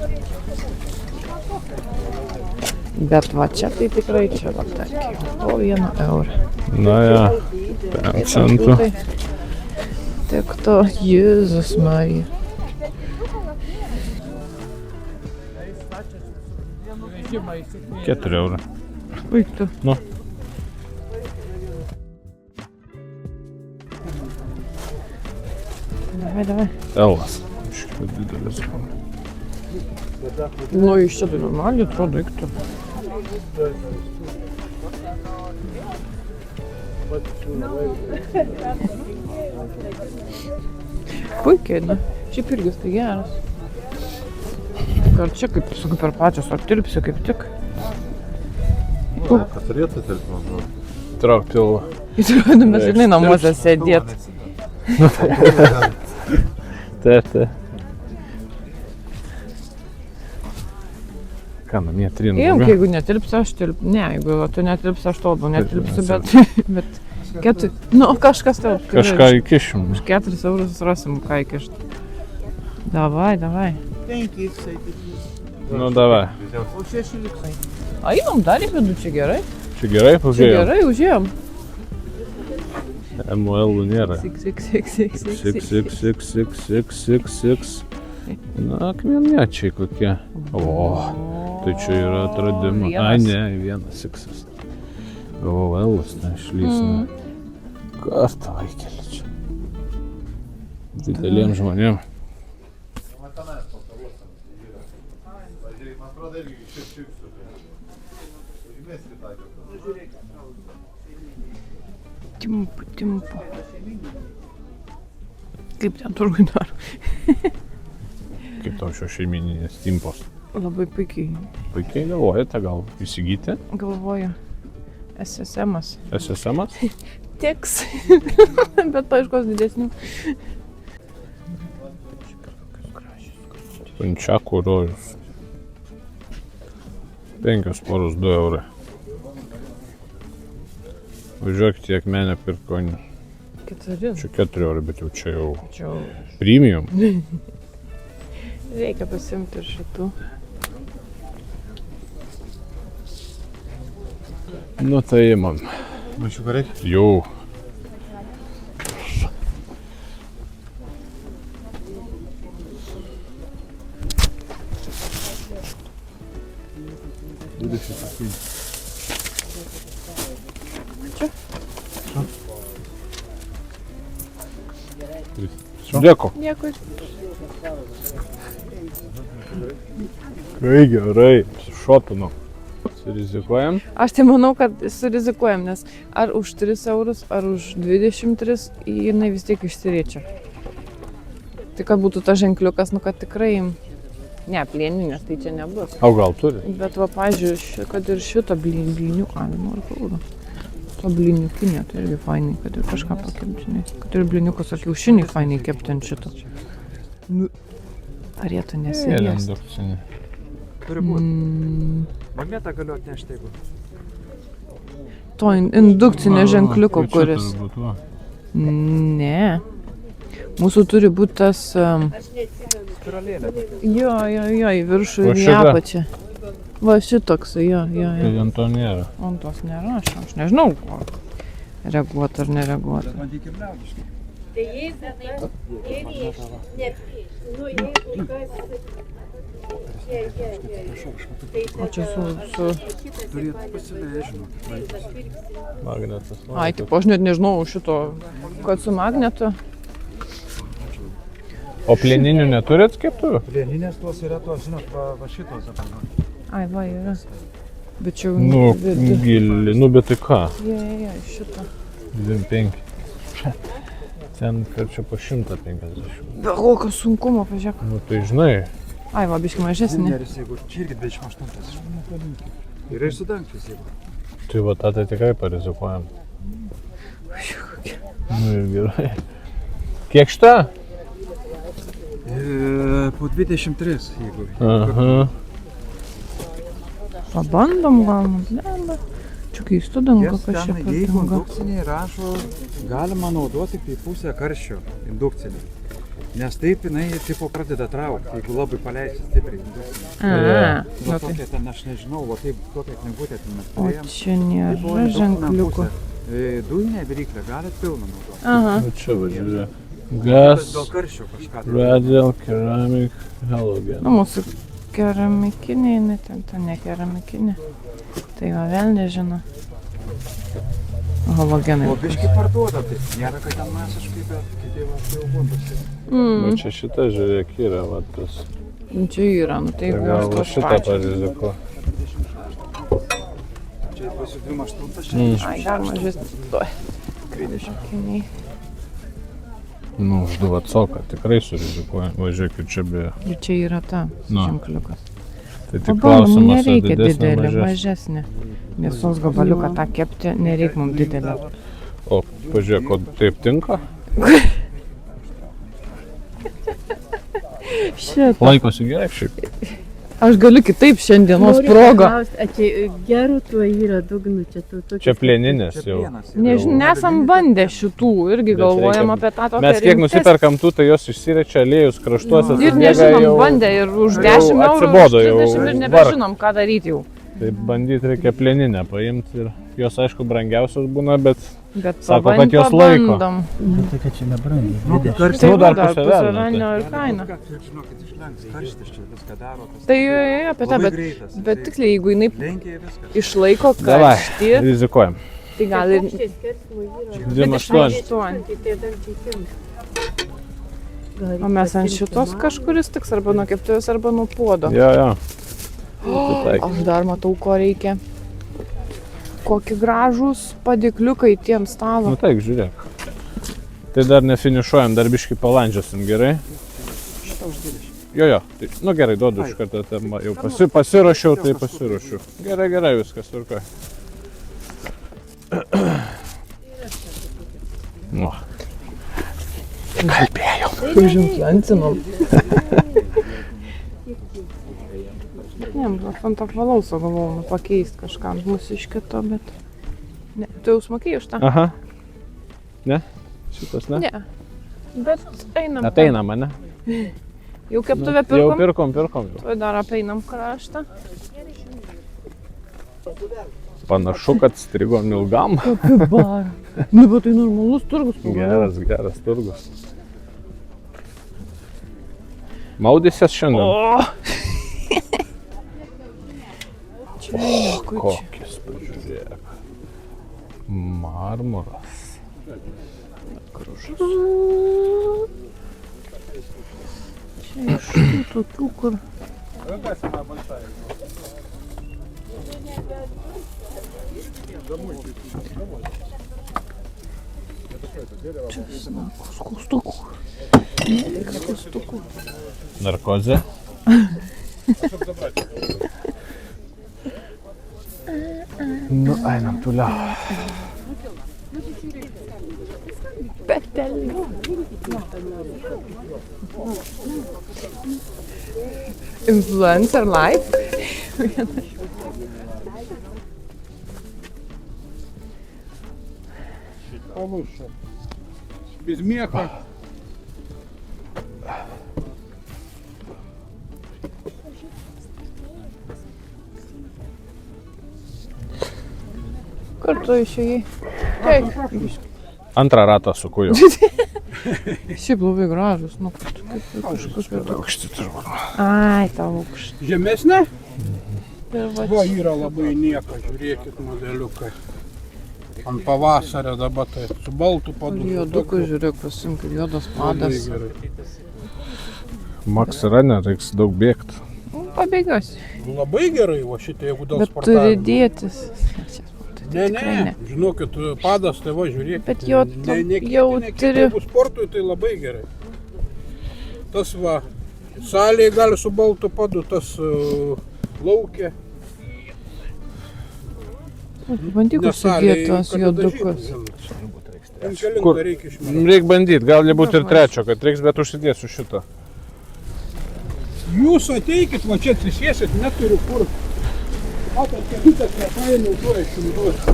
Bet va čia tai tikrai čia va tarkim, po 1 eurą. Na ja, 5 centų. Tik to, Jėzus Marija. €4. Baigtų. Nu. Davai. Elas. Iškiu didelis. Nu, iš čia tai normaliai atrodo, daiktų. Puikiai, na. Šiaip irgi tai geras. Ar čia kaip su per pačios, ar tilpsi kaip tik? Kad turėtų tilpti, man atrodo. Trauk pilvą. Įsivaizduoju, mes žinai namuose sėdėt. Taip. Ką, namie trinu? Ėjom, jeigu netilpsi, aš tilpsiu. Ne, jeigu tu netilpsi, aš to netilpsiu, bet 4. Nu, kažkas telps. Kažką įkišim. Už 4 eurus rasim, ką įkišt. Davai. Nu, davai. A, įmam dar į vidų, čia gerai. Čia gerai Čia pažiūrėjom? gerai, užėjom. ML nėra. Sik. Na, akmeniečiai kokie. O, tai čia yra atradimas. Ai, ne, 1 X. O, L-as, ne, išlysina. Kartą vaikelį čia. Dideliem žmonėm. Timpu. Kaip ten turgui daro? Kaip tau šios šeimininės timpos? Labai puikiai Puikiai galvojate, gal įsigyti? galvoju. SSM-as. SSM-as? Tiks. Bet paieškos didesnių. Pančiakų rojus. 5 poros 2 eurai. Važiuokite į Akmenę pirkt konių. 4. Čia 4 eurai, bet jau čia jau Čia premium. reikia pasimti ir šitų. Nu tai man. Maišiuką reikia? Jau. Dėko. Dėkui. Kai gerai, šopinu. Surizikuojam. Aš tai manau, kad surizikuojam, nes ar už 3 eurus, ar už 23 jinai vis tiek išsiriečia. Tai kad būtų tas ženkliukas, nu kad tikrai... Ne, plieninės tai čia nebus. O gal turi? Bet va, pažiūrėjau, kad ir šito bliniuką, noriu kalbą. To bliniukinė, tai irgi fainai, kad ir kažką pakeptinai. Kad ir bliniukus ar kiaušiniai fainai kepti ant šito. Nu, ar jie to nesėdės? Indukcinė. Turi būti. Magnetą galiu atnešti, jeigu. to indukcinio ženkliuko, Tai čia kuris. turi būt, va. Ne. Mūsų turi būti tas... Jo, į viršų O ir į šitą? apačią. Va šitoks, jo. Tai ant to nėra. Ant tos nėra, aš nežinau, ko reaguoti ar nereaguoti. O čia su... Magnetas. Ai, tipo, aš net nežinau šito, kad su magnetu. O plieninių neturit skirtuvių? Plieninės tos yra tos, žinot, va šitos dabar. Ai, va, yra. Bet čia jau... Nu, gili, nu bet tai ką? Jo, šito. 25. Ten čia po 150. Be kokio sunkumo, pažiūrėk. Nu tai žinai, Ai, va, biški mažesnė. Neris, jeigu čia irgi 28. Yra ir su dangčiais, jeigu. tai va tą tai tikrai parizikuojam. Nu ir gerai. Kiek šitą? Po 23, jeigu. Aha. Pabandom gal, blemba. Čia keistų dangų, Jas kas čia ten, per jeigu danga. indukciniai rašo, galima naudoti kaip pusę karščio indukcinį. Nes taip jinai tipo pradeda traukti, jeigu labai paleisi stipriai indukcinį. A, Va nu tai. tokia ten, aš nežinau, va taip tokia knygutė ten mes O turėjom. čia nėra ženkliukų. Dujinė viryklė, galit pilną naudoti. Aha. Nu čia važiuoja. Gas, Dėl karščio kažką. radial, ceramic, halogen. Nu, mūsų keramikinė, jinai ten ne keramikinė. Tai va vėl nežino. Halogenai. O biškai parduoda, tai nėra, kad ten masiškai, bet kiti va jau bundusi. Nu čia šita žiūrėk yra, va tas. Čia yra, nu tai Tai buvo gal va tos šitą pačios. parizikuo. Čia pas 28, čia Ai, dar mažesnis. Tuoj. Akiniai. Nu, užduot soką, tikrai surizikuojam. Važiuokit čia be. Ir čia yra ta Nu. ženkliukas. Tai tik Pabandom, klausimas, ar nereikia didesnė didelį, mažesnė. mažesnė. Mėsos gabaliuką tą kepti, nereikia mums didelį. O, pažiūrėk, o taip tinka? Šitą. Laikosi gerai šiaip. Aš galiu kitaip šiandienos progą. A čia gerų tuo yra dugnu, čia tu tokia. Čia plieninės jau. Nežinau, nesam bandę šitų, irgi Bet galvojam reikia- apie tą tokią Mes kiek rimtesnę. nusiperkam tų, tai jos išsirečia aliejus kraštuose. Ir subėga nežinom, jau- bandę ir už jau 10 eurų, už atsibodo, jau 30 ir nebežinom, ką daryti jau. Tai bandyti reikia plieninę paimti ir jos aišku brangiausios būna, bet Bet Sako, kad jos laiko. pabandom. tokia čia nebrangi. Nu, Tai Nu, va, dar dar pusę pusę velnio, velnio ir kaina. Žinokit, išlenks, karštis čia viską daro. Tas Tai jo, apie tą, labai bet, greitas, bet jisai tiksliai, jeigu jinai lenkia viską. išlaiko davai, karštį, rizikuojam. tai gal ir... 28. 8. Tai dar čia tinka. O mes ant šitos kažkuris tiks arba nuo keptuvės, arba nuo puodo. Jo. Aš dar matau, ko reikia. Kokie gražūs padėkliukai tiem stalo. Nu taip, žiūrėk. Tai dar nefinišuojam, dar biškį palandžiosim, gerai? Jo. Tai, nu gerai, duodu iš karto. Jau pasiruošiau, tai pasiruošiu. Gerai, viskas tvarkoja. Nu. Kalbėjau. Užimtlantinom. Ne, ant apvalaus galvojau, pakeisti kažką ant mūsiškio to, bet... Ne, tu jau smakėjai už tą? Aha. Ne? Šitas ne? Ne. Bet einam. Ateinam, ne? Jau keptuvę Jau pirkom? pirkom. Tuoj dar apeinam kraštą. Panašu, kad strigom ilgam. Kapibarą. Nu, bet tai normalus turgus. Geras turgus. Maudysies šiandien? O! Čia niekučiai. Kokis, pažiūrėk. Marmuras. Čia iš tų tokių, kur... Čia skustukų. Skustukų. Narkozė. Nu, einam toliau. Petelė. Influencer life. Получше. Без меха. Kartu išėjai. Taip. Antrą ratą sukuju. Šiaip labai gražus, nu kažkas per daug. Aukšti turbūt. Ai, tau aukšti. Žemesnė? Ir va Va, yra labai nieko, žiūrėkit modeliukai. Ant pavasario dabar tai su baltu padu. juodukus žiūrėk, pasimk ir juodas padas. Maks yra, nereiks daug bėgti. Pabėgios. Labai gerai, va šitie, jeigu dėl Bet turi sportavimo. dėtis. Ne, žinokit, padas, tai va, žiūrėkit. Bet jo jau turi. Jeigu sportui, tai labai gerai. Tas va, salėje gali su baltu padu, tas laukia. Bandyk užsidėti tos juodukus. Kur? Reikia bandyti, gali būti ir trečio, kad reiks, bet užsidėsiu šitą. Jūs ateikit, va čia atsisėsit, neturiu kur. Matot, kelytas nepaėmiau, tuo aš jums duosiu.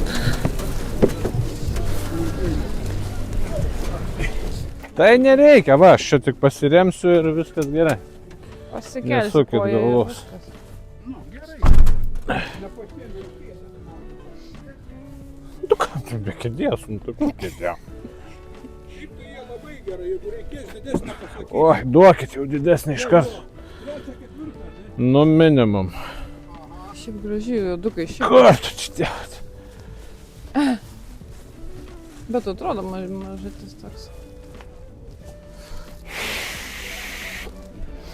Tai nereikia, va, aš čia tik pasiremsiu ir viskas gerai. Pasikelsi Nesukit koją ir galvos. viskas. Tu ką, tu be kėdės, nu tu kėdė. Šiaip tai jie labai gerai, jeigu reikės didesnę pasakyti. Oi, duokit jau didesnį iš karto. Nu, minimum. Šiaip gražiai juodukai, šiaip. Kur tu čia dėt? Bet atrodo mažytis toks.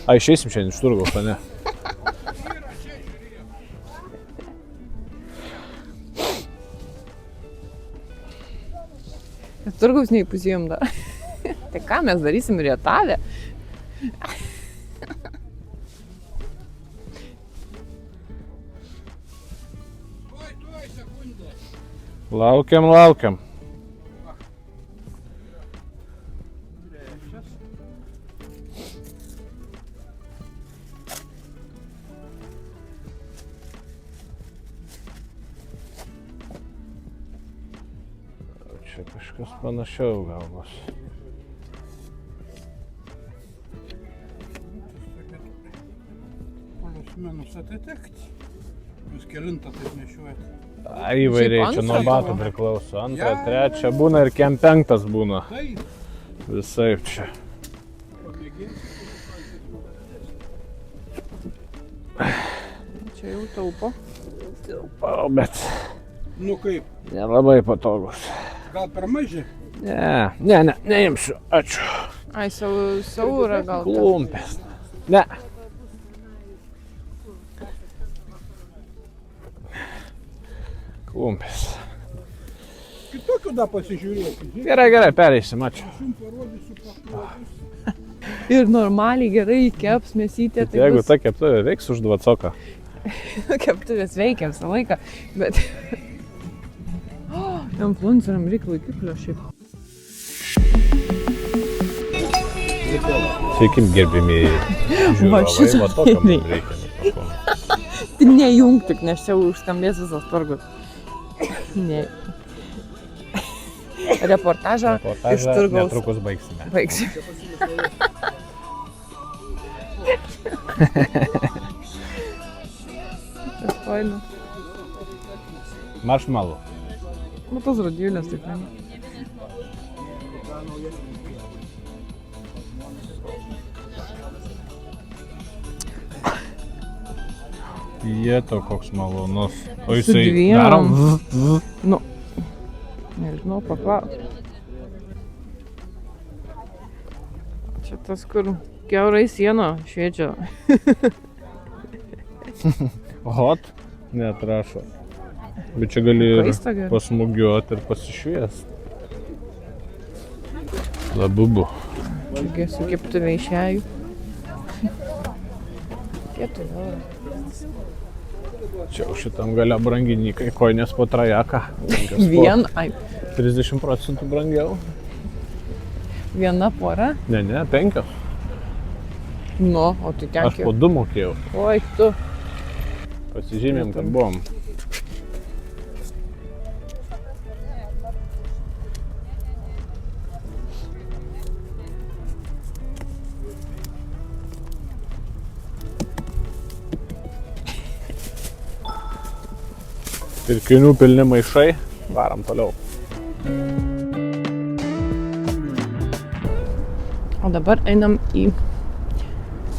A, išeisim šiandien iš turgaus, o ne? Turgaus neįpusėjom dar. Tai ką mes darysim rietavę? Laukiam, laukiam. Čia kažkas panašiau gal bus. Plius minus atitekti. Jūs kelintą taip nešiuojat. Įvairiai, čia nuo batų priklauso. Antrą, trečią būna ir kem penktas būna. Visai čia. Čia jau taupo. Taupau, bet Nu kaip, nelabai patogus. gal per maži? Ne, neimsiu. Ačiū. Ai, siaura gal. Klumpės. Ne. Klumpės. Kitokių dar pasižiūrėkit. Gerai, pereisim, ačiū. Aš jums parodysiu paklodus. Ir normaliai gerai keps mėsytė. Tai Jeigu bus... ta keptuvė veiks už dvacoką. Keptuvės veikia visą laiką, bet... Influenceriam reikia laikiklio šiaip. Sveiki, gerbimieji Va, žiūrovai, šito va tokio nereikia. mums reikia mikrofono. Tik nejung, tik nes čia užskambės visas turgus. Ne. Reportažą iš Reportažą turgaus. netrukus baigsime. Baigsiu. Tas faina. Marshmallow. Nu, tas radijulės taip ne. Jėto, koks malonus. O Su jisai dviem. darom. Nu, nežinau, paklaus. Čia tas, kur kiaurai siena šviečia. Hot? Neatrašo. Bet čia gali ir Kaista gerai. pasmugiuoti ir pasišviest. Labubu. Taigi su keptuvė išėjų. 4 eurų. Čia už šitam galia branginikai, koinės po trajeką. Vien, ai, 30% brangiau. viena pora. Ne, 5. Nu, o tai ten Aš po 2 mokėjau. Oi, tu. Pasižymėm, kad buvom. Pirkinių pilni maišai, varam toliau. O dabar einam į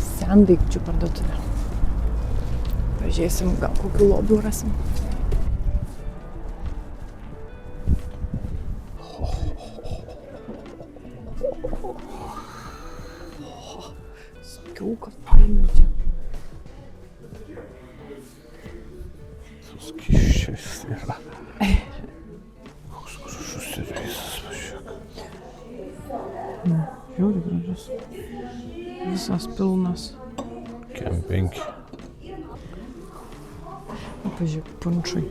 sendaikčių parduotuvę. Pažiūrėsim, gal kokių lobių rasim. Sakiau, kad paėmiau čia. Suskiščiais yra. Koks gražus servisas, važiuok. Žiūri gražus. Visas pilnas. Kem 5. Pažiūrėk, punšai.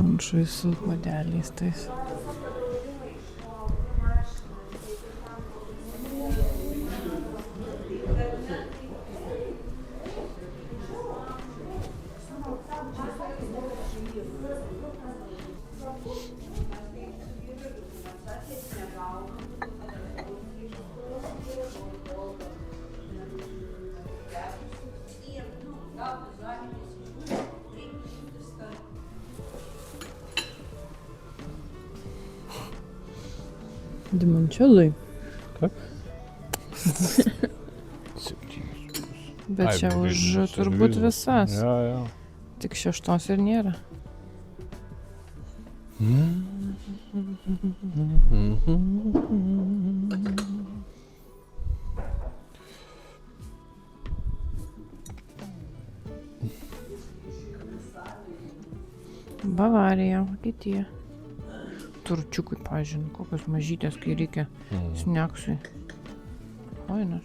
Punšai su puodeliais tais. Dimančiulai. Taip. Bet čia už turbūt visas. Jo. Tik 6 ir nėra. Bavarija, Vokietija. Turčiukui, pažiūrėjau, kokios mažytės, kai reikia sneksui. Fainas.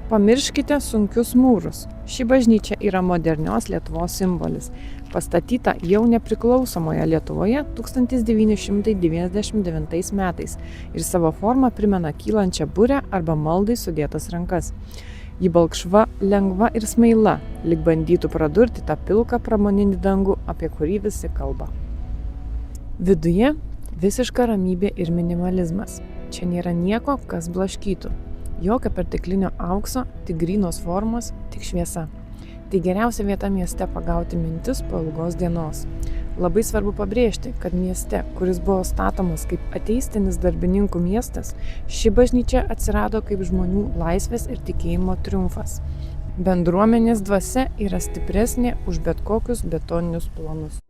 Pamirškite sunkius mūrus. Ši bažnyčia yra modernios Lietuvos simbolis. Pastatyta jau nepriklausomoje Lietuvoje 1999 metais ir savo formą primena kylančią burę arba maldai sudėtas rankas. Ji balkšva, lengva ir smaila, lyg bandytų pradurti tą pilką pramoninį dangų, apie kurį visi kalba. Viduje visiška ramybė ir minimalizmas. Čia nėra nieko, kas blaškytų. Jokio perteklinio aukso, tik grynos formos, tik šviesa. Tai geriausia vieta mieste pagauti mintis po ilgos dienos. Labai svarbu pabrėžti, kad mieste, kuris buvo statomas kaip ateistinis darbininkų miestas, ši bažnyčia atsirado kaip žmonių laisvės ir tikėjimo triumfas. Bendruomenės dvasia yra stipresnė už bet kokius betoninius planus.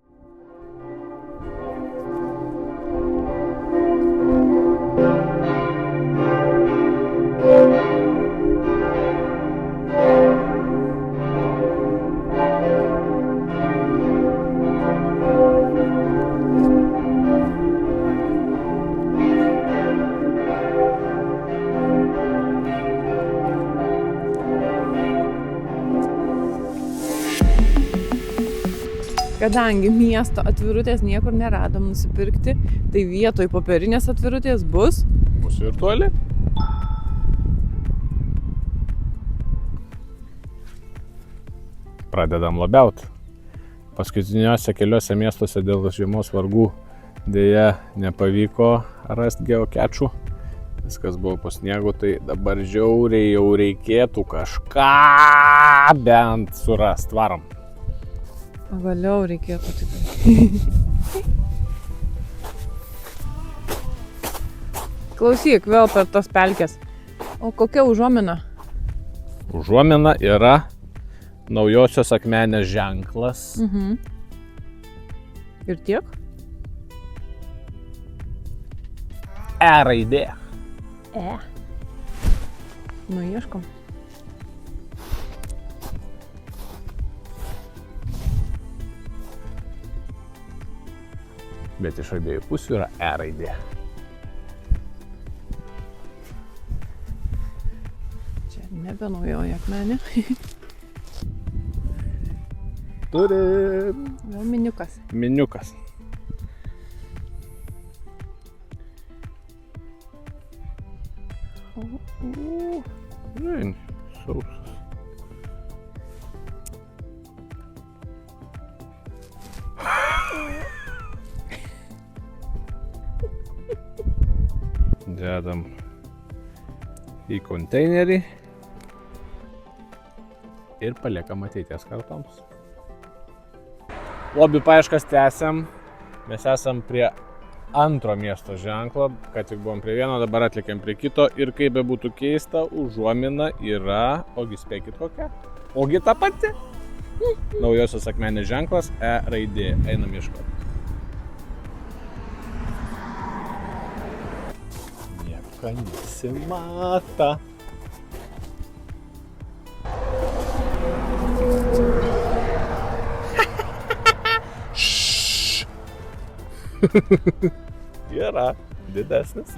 Kadangi miesto atvirutės niekur neradom nusipirkti, tai vietoj popierinės atvirutės bus virtuali. Pradedam labiauti. Paskutiniuose keliuose miestuose dėl žiemos vargų dėja nepavyko rasti geokečų. Viskas buvo po sniegu, tai dabar žiauriai jau reikėtų kažką bent surast. Varom. Vėliau reikėtų tikrai. Klausyk, vėl per tas pelkes. O kokia užuomina? Užuomina yra Naujosios Akmenės ženklas. Ir tiek? E raidė. E. Nu, ieškom. Bet iš abiejų pusių yra E raidė. Čia nebe Naujoji Akmenė. Turim. Vėl miniukas. Miniukas. Sausas. dedam į konteinerį ir paliekam ateities kartoms. Lobių paieškas tęsiam. Mes esam prie antro miesto ženklo, ką tik buvom prie vieno, dabar atlikėm prie kito ir kaip be būtų keista, užuomina yra, ogi spėkit kokia, ogi ta pati. Naujosios Akmenės ženklas, E raidė, einam ieškoti. Nieko nesimata. Yra didesnis.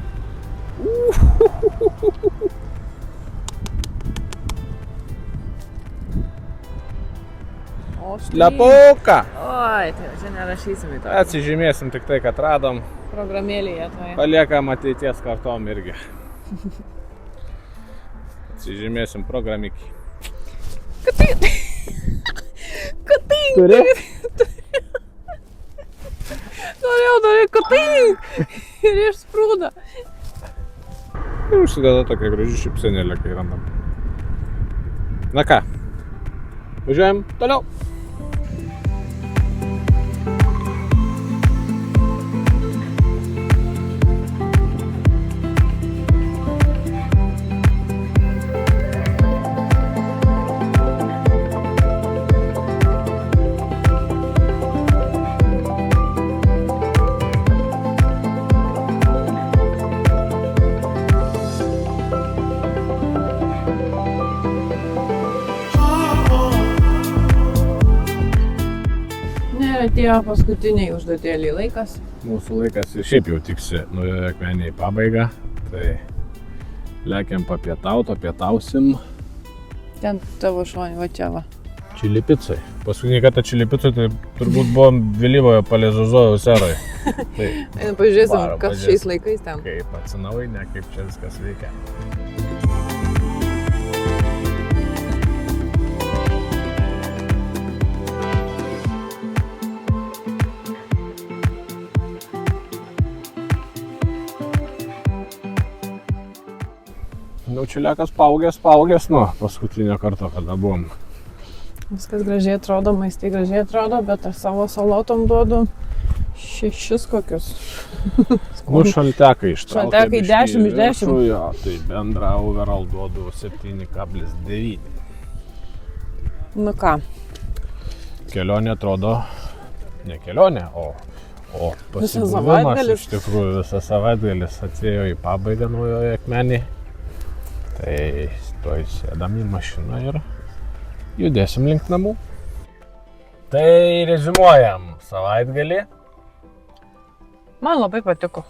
Lepuka! Oi, tai čia nerašysim į to. Atsižymėsim tik tai, kad radom. Programėlėje toje. Paliekam ateities kartom irgi. Atsižymėsim programikį. Kad tai... Turi? Norėjau, kad tai... Ir išsprūdo. Ir užsideda tokia graži šypsenėlė, kai randam. Na ką, važiuojam toliau. Atėjo paskutiniai užduotėliai laikas. Mūsų laikas ir šiaip jau tiksi Naujoje Akmenėje į pabaigą. Tai lekiam papietausim. Ten tavo šonį, va čia va. Čili picai. Paskutinį kartą čili picai, tai turbūt buvom vėlyvojo Palezozojaus eroje. Tai Pažiūrėsim, kas šiais laikais ten. kaip atsinaujinę, kaip čia viskas veikia. Nu, čiliakas paugęs nuo paskutinio karto, kada buvom. Viskas gražiai atrodo, maistai gražiai atrodo, bet aš savo salotom duodu 6 kokius. Nu, šaltekai ištraukė. Šaltekai 10 iš 10. Jo, tai bendrą overall duodu 7,9. Nu ką, Kelionė atrodo, ne kelionė, o pasibuvimas. savaitgalis. Iš tikrųjų, visas savaitgalis atėjo į pabaigą Naujoje Akmenėje. Tai tuoj sėdam į mašiną ir judėsim link namų. Tai reziumuojam savaitgalį. man labai patiko.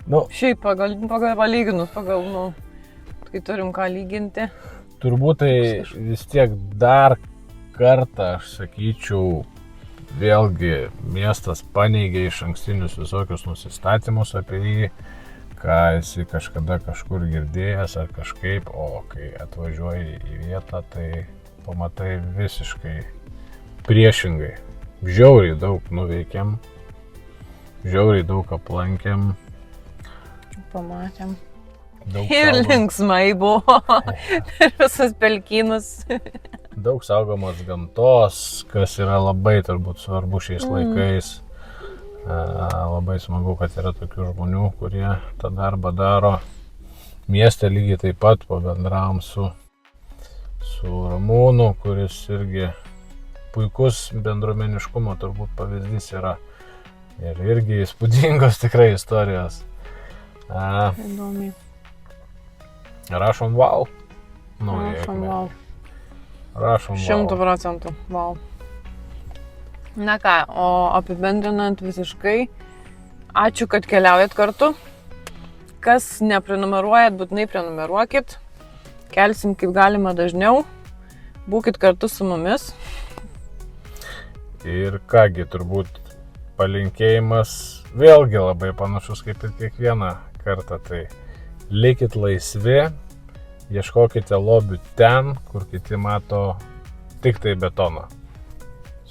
Nu, Šiaip palyginus, kai turim ką lyginti. turbūt tai vis tiek dar kartą, aš sakyčiau, vėlgi miestas paneigė iš ankstinius visokius nusistatymus apie jį, ką esi kažkada kažkur girdėjęs ar kažkaip, o kai atvažiuoji į vietą, tai pamatai visiškai priešingai. Žiauriai daug nuveikėm, žiauriai daug aplankėm. Pamatėm. Daug Ir saugom- linksmai buvo. Ir visas pelkynus. Daug saugomos gamtos, kas yra labai turbūt svarbu šiais laikais. Labai smagu, kad yra tokių žmonių, kurie tą darbą daro. Mieste lygiai taip pat pabendravom su Ramūnu, kuris irgi puikus bendruomeniškumo turbūt pavyzdys yra. Ir irgi įspūdingos tikrai istorijos. Įdomiai. Rašom wow. Rašom wow. Rašom wow. 100%. Wow. Na ką, o apibendrinant visiškai, ačiū, kad keliaujat kartu. Kas neprenumeruojat, būtinai prenumeruokit. Kelsim kaip galima dažniau. Būkit kartu su mumis. Ir kągi, turbūt palinkėjimas vėlgi labai panašus kaip ir kiekvieną kartą. Tai likit laisvi, ieškokite lobių ten, kur kiti mato tik tai betoną.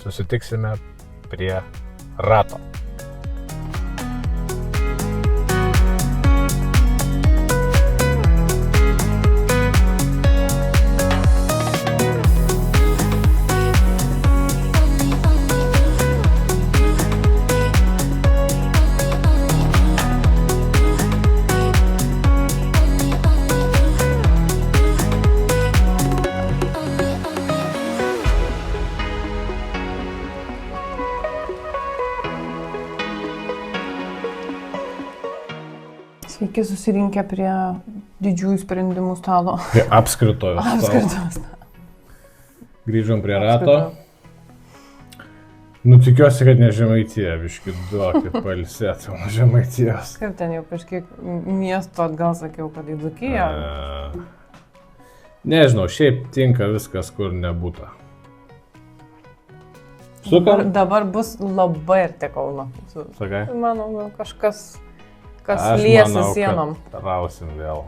Susitiksime prie rato. Tokie susirinkę prie didžiųjų sprendimų stalo. Prie apskritojo stalo. Apskritos. Grįžom prie rato. Nu, tikiuosi, kad ne Žemaitija, biškit duokit pailsėti nuo Žemaitijos. Kaip ten jau kažkiek miesto atgal sakiau, kad į Dzūkiją. Nežinau, šiaip tinka viskas, kur nebūta. Sukam? Dabar bus labai arti Kauno. Sakai? Manau, gal kažkas, kas liesi sienom. Rausim vėl.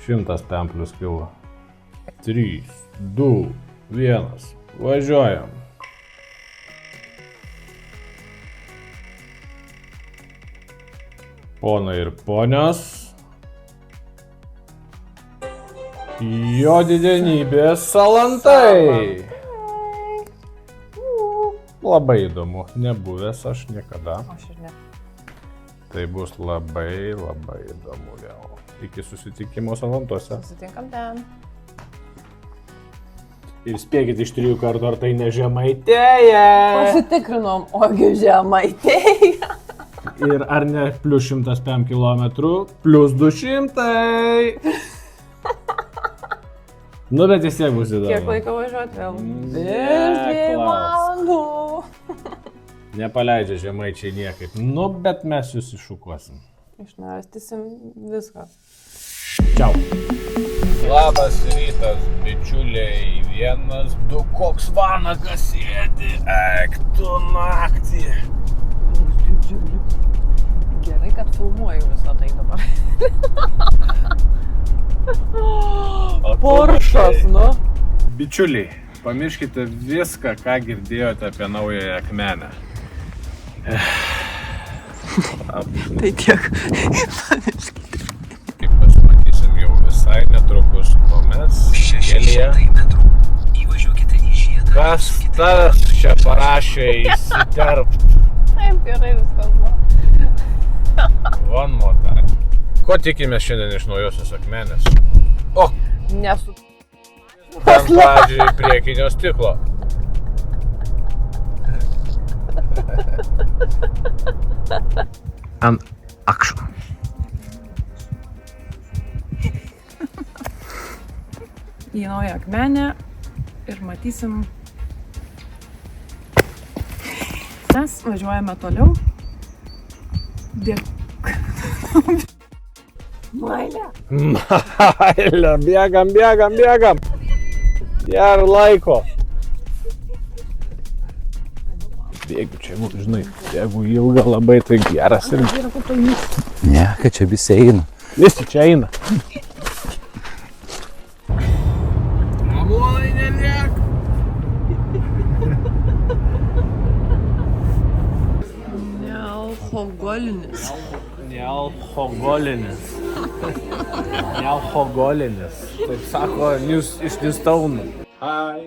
100 templius kilo. 3, 2, 1. Važiuojam. Ponai ir ponios. Jo didenybės salantai. Labai įdomu. Nebuvęs aš niekada. Aš ir ne. Tai bus labai įdomu vėl. Iki susitikimo salantuose. Susitinkam ten. Ir spėkit iš 3 kartų, ar tai ne Žemaitėja. Pasitikrinom, ogi Žemaitėja. Ir ar ne plus 105 km, plus 200. Nu, bet vis tiek bus įdomu. Kiek laiko važiuoti vėl? Virš 2 valandų. Nepaleidžia Žemaičiai niekaip. Nu, bet mes jūs iššukuosim. Išnarstysim viską. Čiau. Labas rytas, bičiuliai. 1, 2, koks vanagas sėdi. Eik tu naktį. Gerai, kad filmuoju visą tai dabar. Poršas, nu. Bičiuliai, pamirškite viską, ką girdėjote apie naująją Akmenę. Tai tiek. Kaip pasimatysim jau visai netrukus, o mes kelyje. Kas tas čia parašė įsiterpt? Taip gerai viskas buvo. One more time. Ko tikimės šiandien iš naujosios Akmenės? O, Nesu. ten pavyzdžiui priekinio stiklo. And action. Į naują Akmenę ir matysim. Mes važiuojame toliau. Mailė. Mailė, bėgam. Ger laiko. Bėgiu čia, žinai, jeigu ilga labai, tai geras ir... Ne, kad čia visi eina. Visi čia eina. Ramūnai, neliek. Nealkoholinis. Nealkoholinis. Taip sako iš Newstown. Hi.